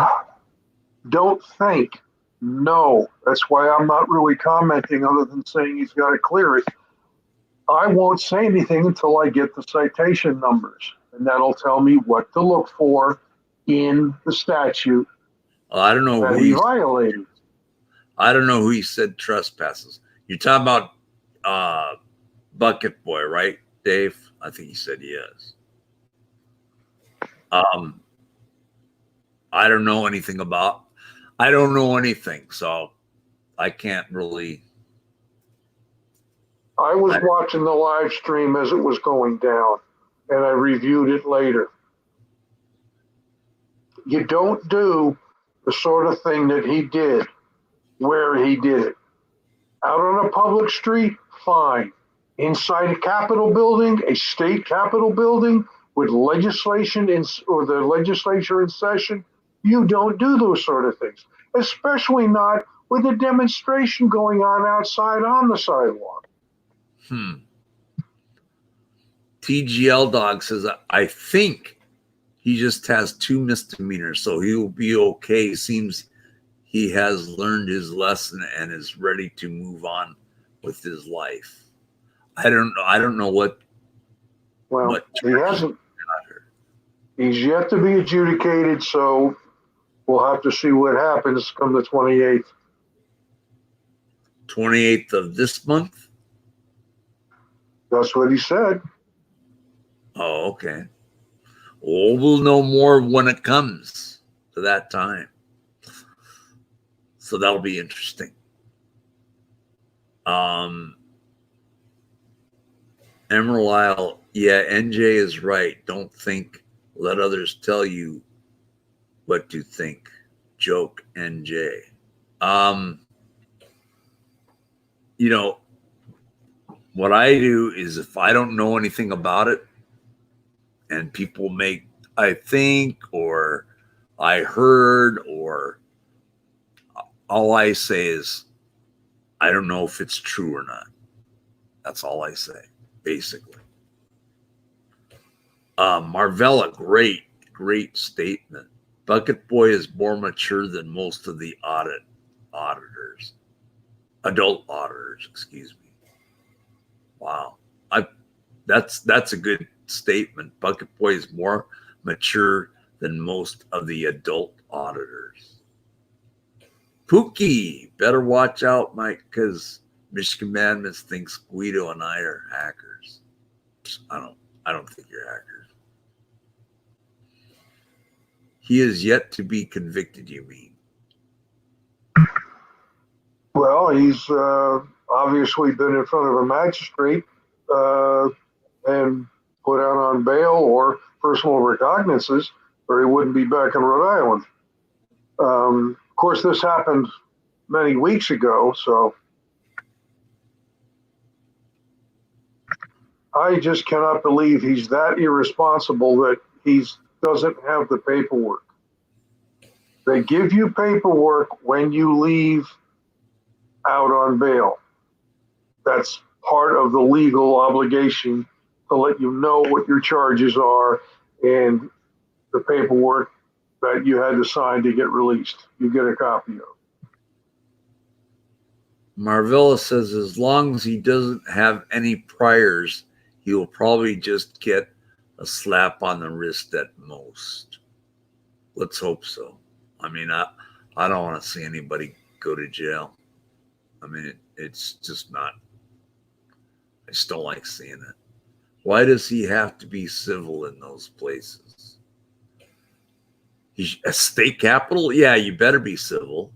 Don't think. No. That's why I'm not really commenting other than saying he's got to clear it. I won't say anything until I get the citation numbers, and that'll tell me what to look for in the statute I don't know that who he violated. I don't know who he said trespasses. You're talking about Bucket Boy, right, Dave? I think he said he is. I don't know anything about. I don't know anything, so I can't really. I was watching the live stream as it was going down, and I reviewed it later. You don't do the sort of thing that he did where he did it. Out on a public street, fine. Inside a Capitol building, a state Capitol building, with legislation or the legislature in session, you don't do those sort of things, especially not with a demonstration going on outside on the sidewalk. TGL Dog says, I think he just has 2 misdemeanors, so he'll be okay. Seems he has learned his lesson and is ready to move on with his life. I don't know what. Well, he hasn't. He's yet to be adjudicated, so we'll have to see what happens come the 28th. 28th of this month? That's what he said. Oh, okay. Well, we'll know more when it comes to that time. So that'll be interesting. Emerald Isle, yeah, NJ is right. Don't think, let others tell you what to think. Joke, NJ. You know, what I do is if I don't know anything about it and people make, I think, or I heard, or all I say is, I don't know if it's true or not. That's all I say, basically. Marvella, great statement. Bucket Boy is more mature than most of the auditors. Adult auditors, excuse me. Wow. That's a good statement. Bucket Boy is more mature than most of the adult auditors. Pookie, better watch out, Mike, because Michigan Madness thinks Guido and I are hackers. I don't think you're hackers. He is yet to be convicted, you mean? Well, he's obviously been in front of a magistrate and put out on bail or personal recognizances, or he wouldn't be back in Rhode Island. Of course, this happened many weeks ago, so I just cannot believe he's that irresponsible that he doesn't have the paperwork. They give you paperwork when you leave out on bail. That's part of the legal obligation to let you know what your charges are and the paperwork that you had to sign to get released. You get a copy of. Marvella says as long as he doesn't have any priors, he will probably just get a slap on the wrist at most. Let's hope so. I mean, I don't want to see anybody go to jail. I mean, it's just not. I just don't like seeing it. Why does he have to be civil in those places? He's a state capital? Yeah, you better be civil.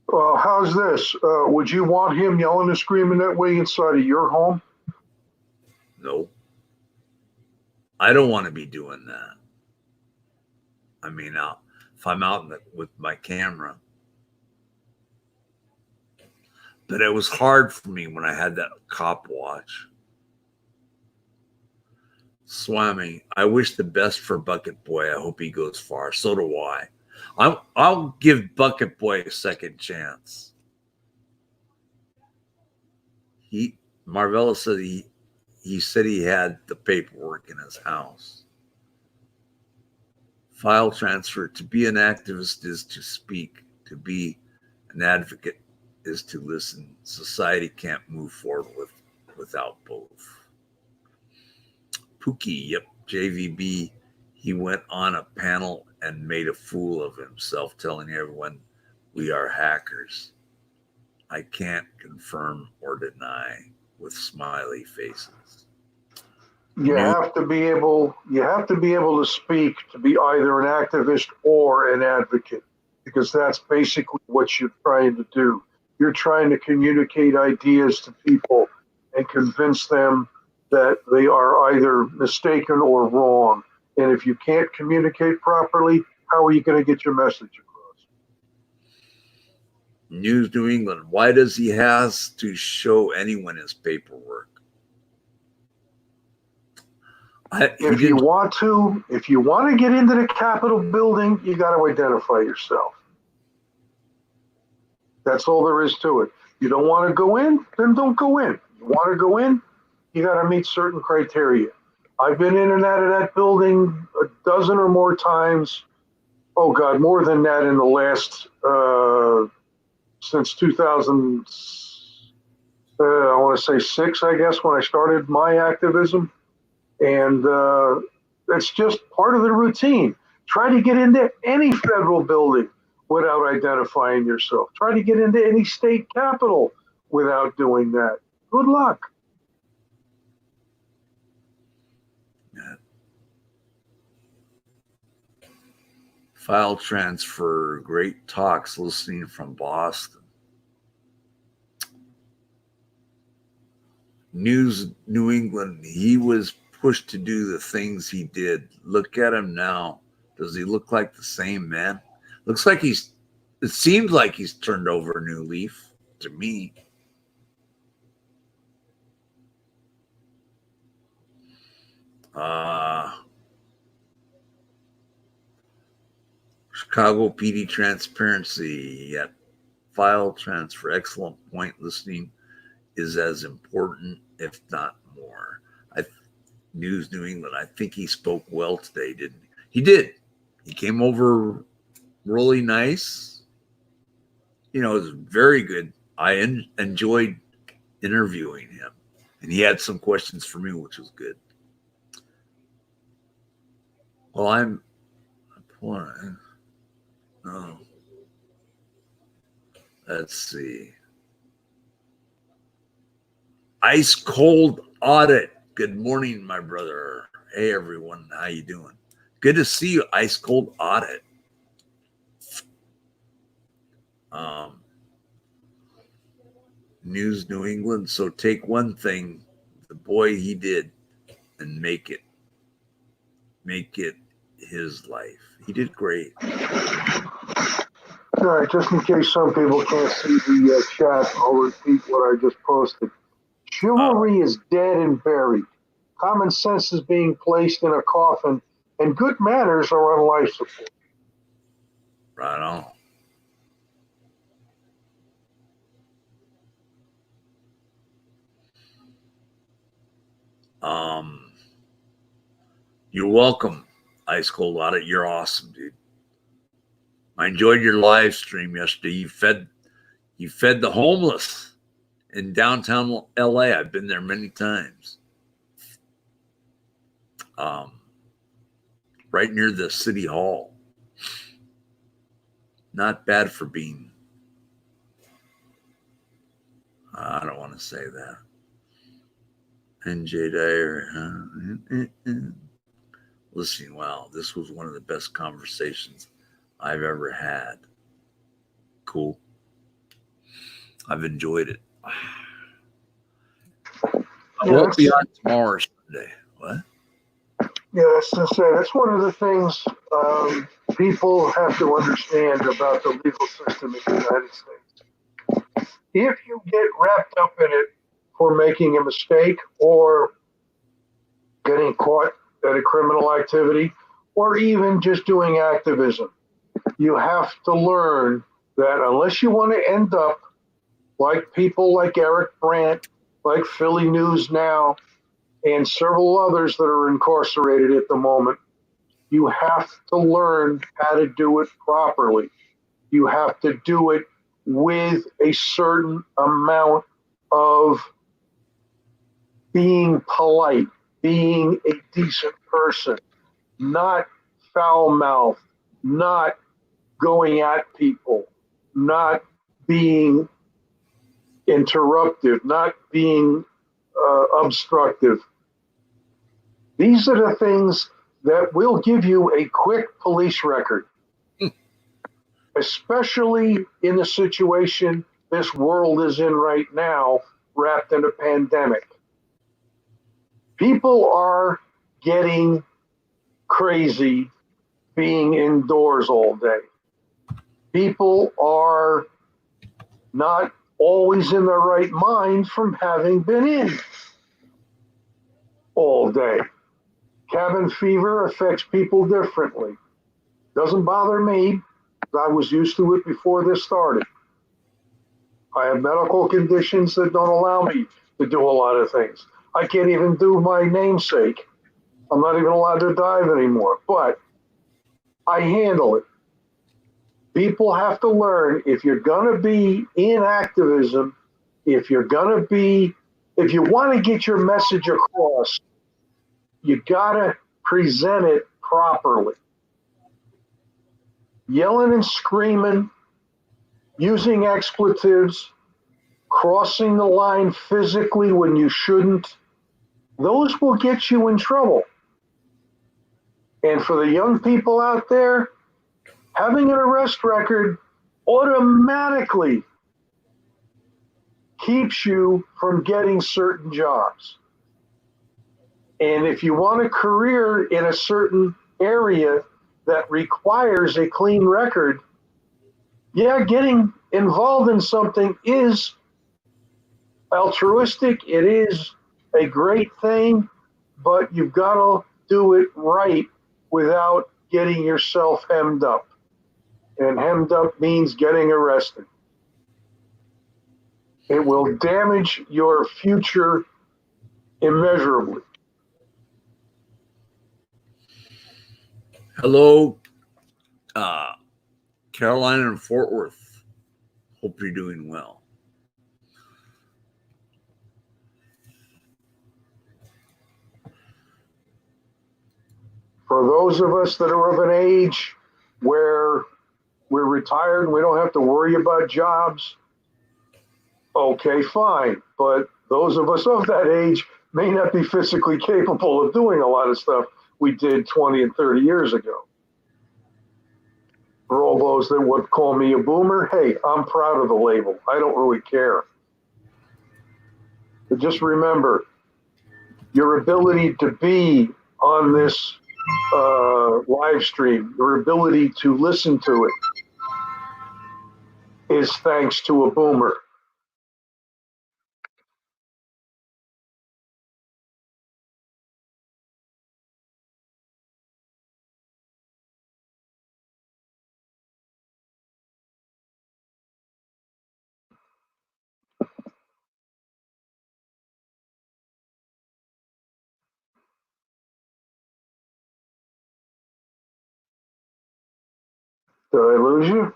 Well, how's this? Would you want him yelling and screaming that way inside of your home? No. I don't want to be doing that. I mean, if I'm out with my camera. But it was hard for me when I had that cop watch. Swami, I wish the best for Bucket Boy. I hope he goes far. So do I. I'll give Bucket Boy a second chance. Marvella said he said he had the paperwork in his house. File transfer. To be an activist is to speak. To be an advocate is to listen. Society can't move forward without both. Pookie, yep, JVB. He went on a panel and made a fool of himself, telling everyone we are hackers. I can't confirm or deny with smiley faces. You have to be able to speak to be either an activist or an advocate, because that's basically what you're trying to do. You're trying to communicate ideas to people and convince them that they are either mistaken or wrong. And if you can't communicate properly, how are you going to get your message across? News New England. Why does he has to show anyone his paperwork? If you want to get into the Capitol building, you got to identify yourself. That's all there is to it. You don't want to go in, then don't go in. You want to go in, you got to meet certain criteria. I've been in and out of that building a dozen or more times. Oh God, more than that in the last, since 2000, I want to say 6, I guess, when I started my activism. And it's just part of the routine. Try to get into any federal building without identifying yourself. Try to get into any state capitol without doing that. Good luck. File transfer, great talks, listening from Boston. News New England, he was pushed to do the things he did. Look at him now. Does he look like the same man? Looks like it seems like he's turned over a new leaf to me. Chicago PD transparency, yet file transfer, excellent point. Listening is as important, if not more. News New England, I think he spoke well today, didn't he? He did. He came over really nice. You know, it was very good. I enjoyed interviewing him, and he had some questions for me, which was good. Well, I'm pulling. Oh. Let's see. Ice cold audit. Good morning, my brother. Hey, everyone. How you doing? Good to see you, ice cold audit. News New England. So take one thing, the boy he did, and make it his life. He did great. All right, just in case some people can't see the chat, I'll repeat what I just posted. Chivalry is dead and buried. Common sense is being placed in a coffin, and good manners are on life support. Right on. You're welcome, Ice Cold Audit. You're awesome, dude. I enjoyed your live stream yesterday. You fed the homeless in downtown LA. I've been there many times. Right near the city hall. Not bad for being. I don't want to say that. NJ Dyer. Listening, wow, this was one of the best conversations I've ever had. Cool. I've enjoyed it. I won't be on tomorrow or Sunday. What? Yeah, that's to say, that's one of the things people have to understand about the legal system in the United States. If you get wrapped up in it for making a mistake or getting caught at a criminal activity or even just doing activism, you have to learn that unless you want to end up like people like Eric Brandt, like Philly News Now, and several others that are incarcerated at the moment, you have to learn how to do it properly. You have to do it with a certain amount of being polite, being a decent person, not foul-mouthed, not going at people, not being interruptive, not being obstructive. These are the things that will give you a quick police record, especially in the situation this world is in right now, wrapped in a pandemic. People are getting crazy being indoors all day. People are not always in their right mind from having been in all day. Cabin fever affects people differently. Doesn't bother me. I was used to it before this started. I have medical conditions that don't allow me to do a lot of things. I can't even do my namesake. I'm not even allowed to dive anymore, but I handle it. People have to learn, if you're going to be in activism, if you want to get your message across, you got to present it properly. Yelling and screaming, using expletives, crossing the line physically when you shouldn't, those will get you in trouble. And for the young people out there, having an arrest record automatically keeps you from getting certain jobs. And if you want a career in a certain area that requires a clean record, yeah, getting involved in something is altruistic. It is a great thing, but you've got to do it right without getting yourself hemmed up. And hemmed up means getting arrested. It will damage your future immeasurably. Hello, Carolina and Fort Worth. Hope you're doing well. For those of us that are of an age where we're retired and we don't have to worry about jobs. Okay, fine. But those of us of that age may not be physically capable of doing a lot of stuff we did 20 and 30 years ago. For all those that would call me a boomer, hey, I'm proud of the label. I don't really care. But just remember, your ability to be on this live stream, your ability to listen to it is thanks to a boomer. Did I lose you?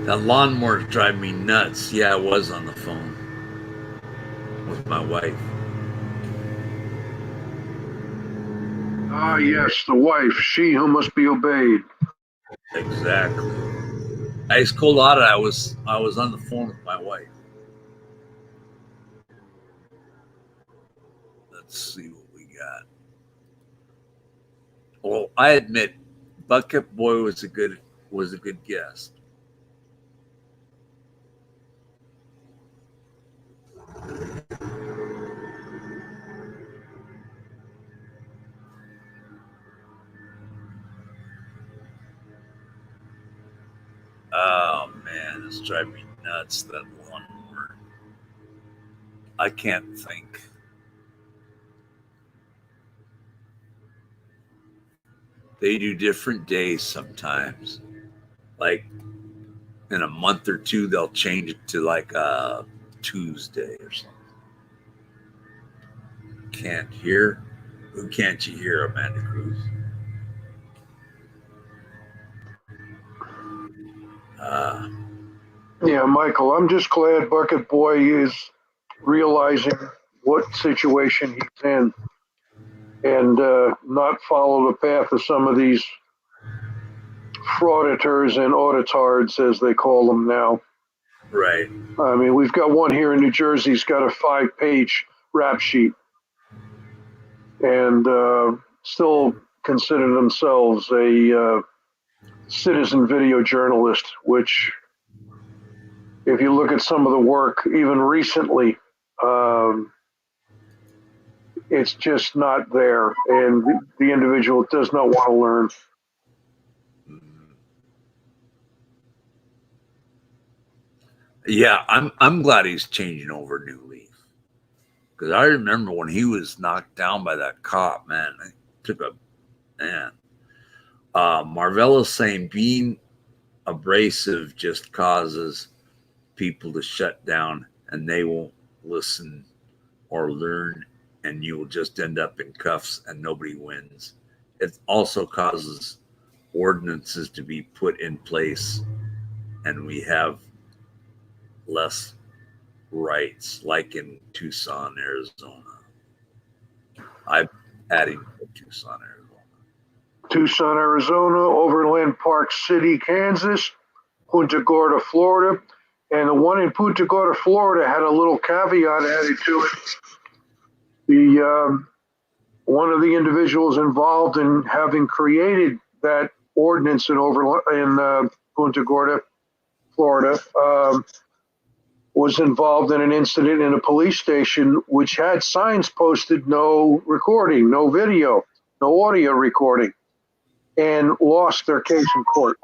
That lawnmower drive me nuts. Yeah, I was on the phone with my wife. Ah, yes, the wife, she who must be obeyed. Exactly. Ice cold audit. I was on the phone with my wife. Let's see what we got. Well, I admit, Bucket Boy was a good guest. Oh man, it's driving me nuts, that lawnmower. I can't think. They do different days sometimes. Like in a month or two, they'll change it to like a Tuesday or something. Can't hear? Who can't you hear, Amanda Cruz? Uh, Yeah, Michael, I'm just glad Bucket Boy is realizing what situation he's in and not follow the path of some of these frauditors and auditards, as they call them now. right. I mean, we've got one here in New Jersey. He's got a 5-page rap sheet and still consider themselves a citizen video journalist, which, if you look at some of the work, even recently, it's just not there. And the individual does not want to learn. Yeah, I'm glad he's changing over a new leaf. Because I remember when he was knocked down by that cop, man. I took a man. Marvella's saying being abrasive just causes people to shut down and they won't listen or learn, and you will just end up in cuffs and nobody wins. It also causes ordinances to be put in place and we have less rights, like in Tucson, Arizona. I'm adding Tucson, Arizona. Tucson, Arizona, Overland Park City, Kansas, Punta Gorda, Florida. And the one in Punta Gorda, Florida had a little caveat added to it. The one of the individuals involved in having created that ordinance in Punta Gorda, Florida, was involved in an incident in a police station which had signs posted, no recording, no video, no audio recording, and lost their case in court.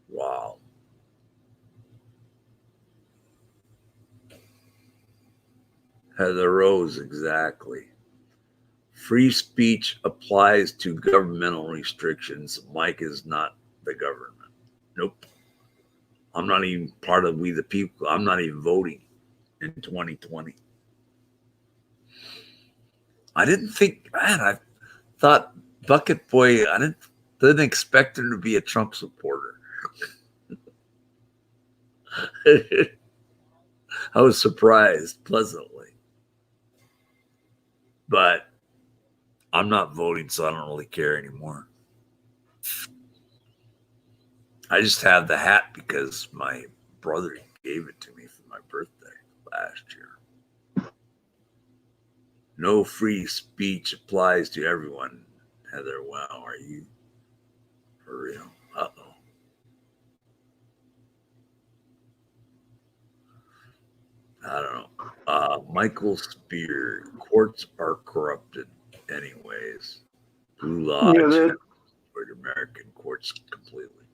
Wow. Heather Rose, exactly. Free speech applies to governmental restrictions. Mike is not the government. Nope. I'm not even part of We the People. I'm not even voting in 2020. I didn't think, man, I thought Bucket Boy, I didn't expect him to be a Trump supporter. I was surprised pleasantly. But I'm not voting, so I don't really care anymore. I just have the hat because my brother gave it to me for my birthday last year. No free speech applies to everyone. Heather, wow, are you for real? Uh-oh. I don't know. Michael Spear, courts are corrupted anyways. Blue Lodge, American courts completely.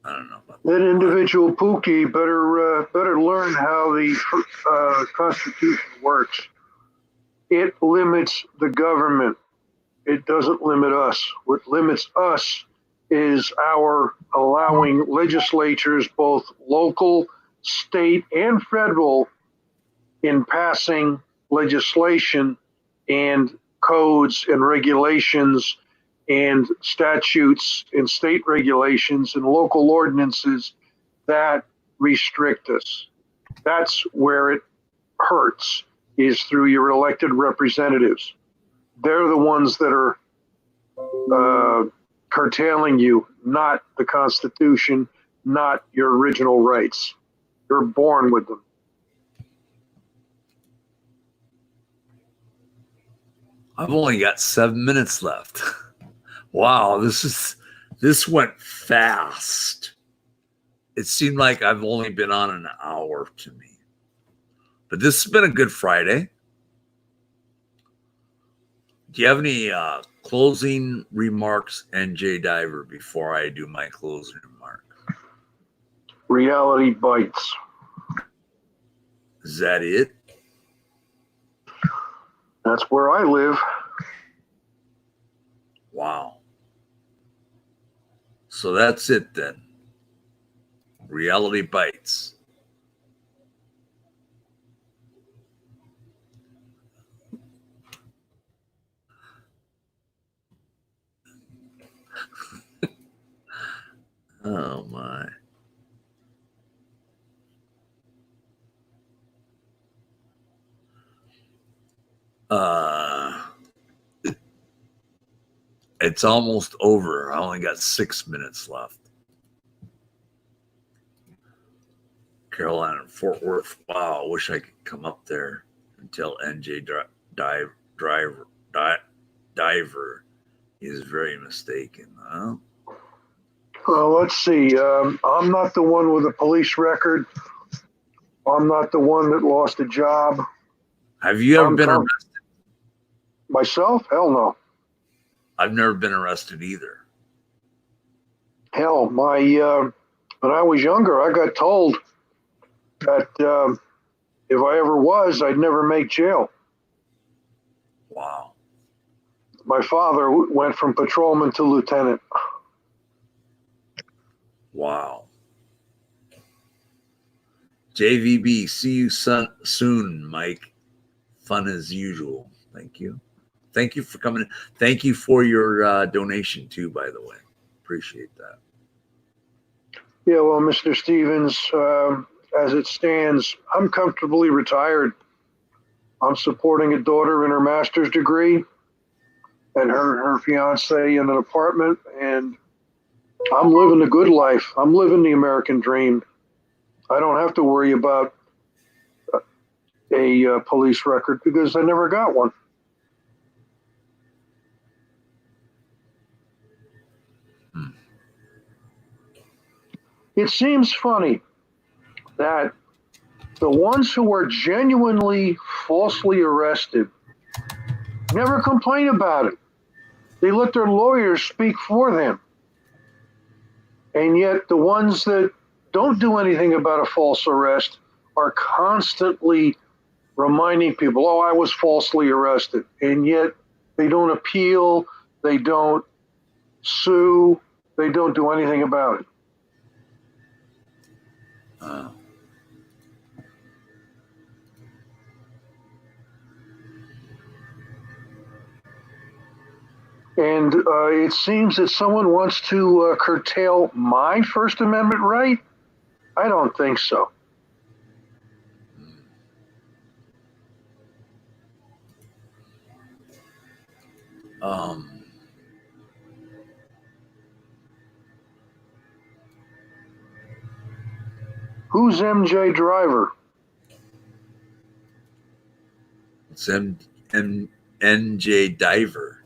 I don't know about that. Individual Pookie better learn how the Constitution works. It limits the government. It doesn't limit us. What limits us is our allowing legislatures, both local, state, and federal, in passing legislation and codes and regulations and statutes and state regulations and local ordinances that restrict us. That's where it hurts, is through your elected representatives. They're the ones that are curtailing you, not the Constitution, not your original rights. You're born with them. I've only got 7 minutes left. Wow, this went fast. It seemed like I've only been on an hour to me. But this has been a good Friday. Do you have any closing remarks, NJ Diver, before I do my closing remarks? Reality bites. Is that it? That's where I live. Wow. So that's it then. Reality bites. Oh my. It's almost over. I only got 6 minutes left. Carolina and Fort Worth. Wow, I wish I could come up there and tell NJ Diver is very mistaken. Huh? Well, let's see. I'm not the one with a police record. I'm not the one that lost a job. Have you ever been arrested? Myself? Hell no. I've never been arrested either. Hell, when I was younger, I got told that if I ever was, I'd never make jail. Wow. My father went from patrolman to lieutenant. Wow. JVB, see you soon, Mike. Fun as usual. Thank you. Thank you for coming. Thank you for your donation too, by the way. Appreciate that. Yeah, well, Mr. Stevens, as it stands, I'm comfortably retired. I'm supporting a daughter in her master's degree and her fiance in an apartment, and I'm living a good life. I'm living the American dream. I don't have to worry about a police record because I never got one. It seems funny that the ones who were genuinely falsely arrested never complain about it. They let their lawyers speak for them. And yet the ones that don't do anything about a false arrest are constantly reminding people, oh, I was falsely arrested. And yet they don't appeal, they don't sue, they don't do anything about it. And it seems that someone wants to curtail my First Amendment right. I don't think so. Who's MJ Driver? It's NJ Diver.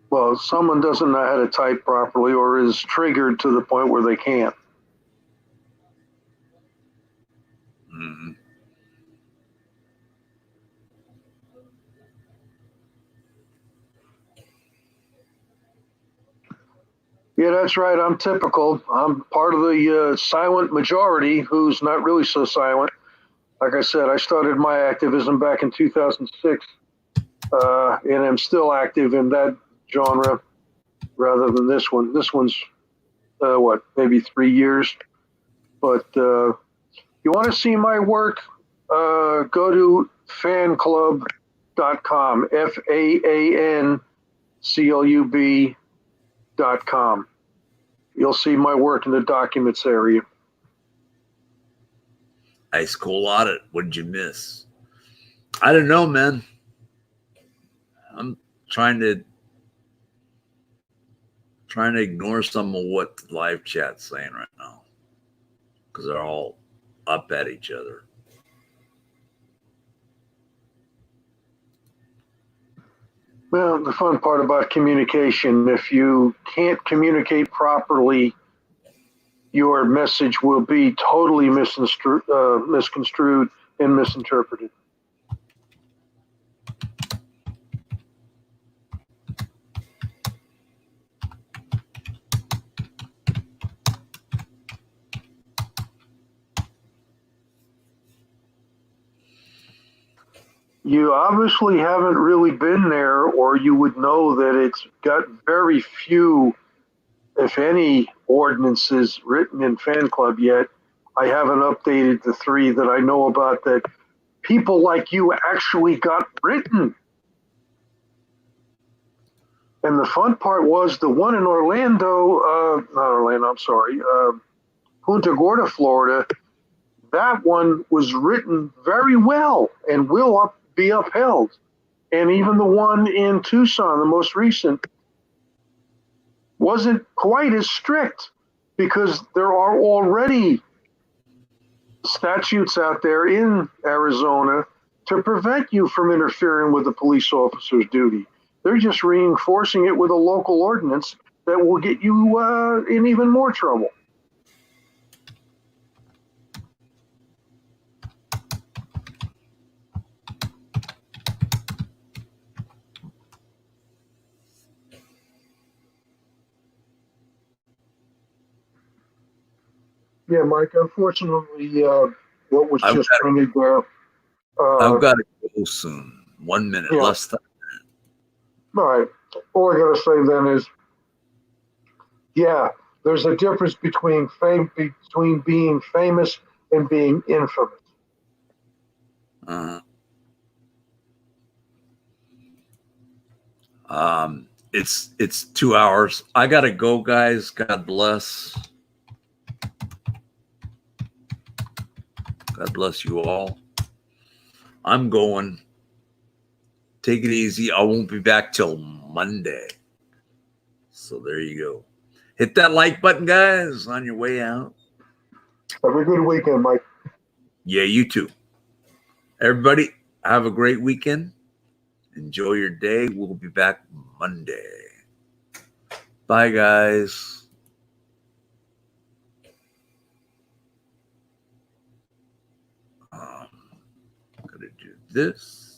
Well, someone doesn't know how to type properly or is triggered to the point where they can't. Mm-hmm. Yeah, that's right. I'm typical. I'm part of the silent majority who's not really so silent. Like I said, I started my activism back in 2006, and I'm still active in that genre rather than this one. This one's, maybe 3 years. But you want to see my work, go to fanclub.com, FAANCLUB.com. You'll see my work in the documents area. Ice cold audit. What did you miss? I don't know, man. I'm trying to ignore some of what the live chat's saying right now because they're all up at each other. Well, the fun part about communication, if you can't communicate properly, your message will be totally misconstrued and misinterpreted. You obviously haven't really been there, or you would know that it's got very few, if any, ordinances written in Fan Club yet. I haven't updated the 3 that I know about that people like you actually got written. And the fun part was the one in Punta Gorda, Florida, that one was written very well and will be upheld. And even the one in Tucson, the most recent, wasn't quite as strict because there are already statutes out there in Arizona to prevent you from interfering with the police officer's duty. They're just reinforcing it with a local ordinance that will get you in even more trouble. Yeah, Mike, unfortunately, what was just printed there. I've got to go soon. 1 minute, yeah. less than a minute. All right. All I got to say then is, yeah, there's a difference between being famous and being infamous. Uh, it's 2 hours. I gotta go, guys. God bless. God bless you all. I'm going. Take it easy. I won't be back till Monday. So there you go. Hit that like button, guys, on your way out. Have a good weekend, Mike. Yeah, you too. Everybody, have a great weekend. Enjoy your day. We'll be back Monday. Bye, guys. I'm going to do this.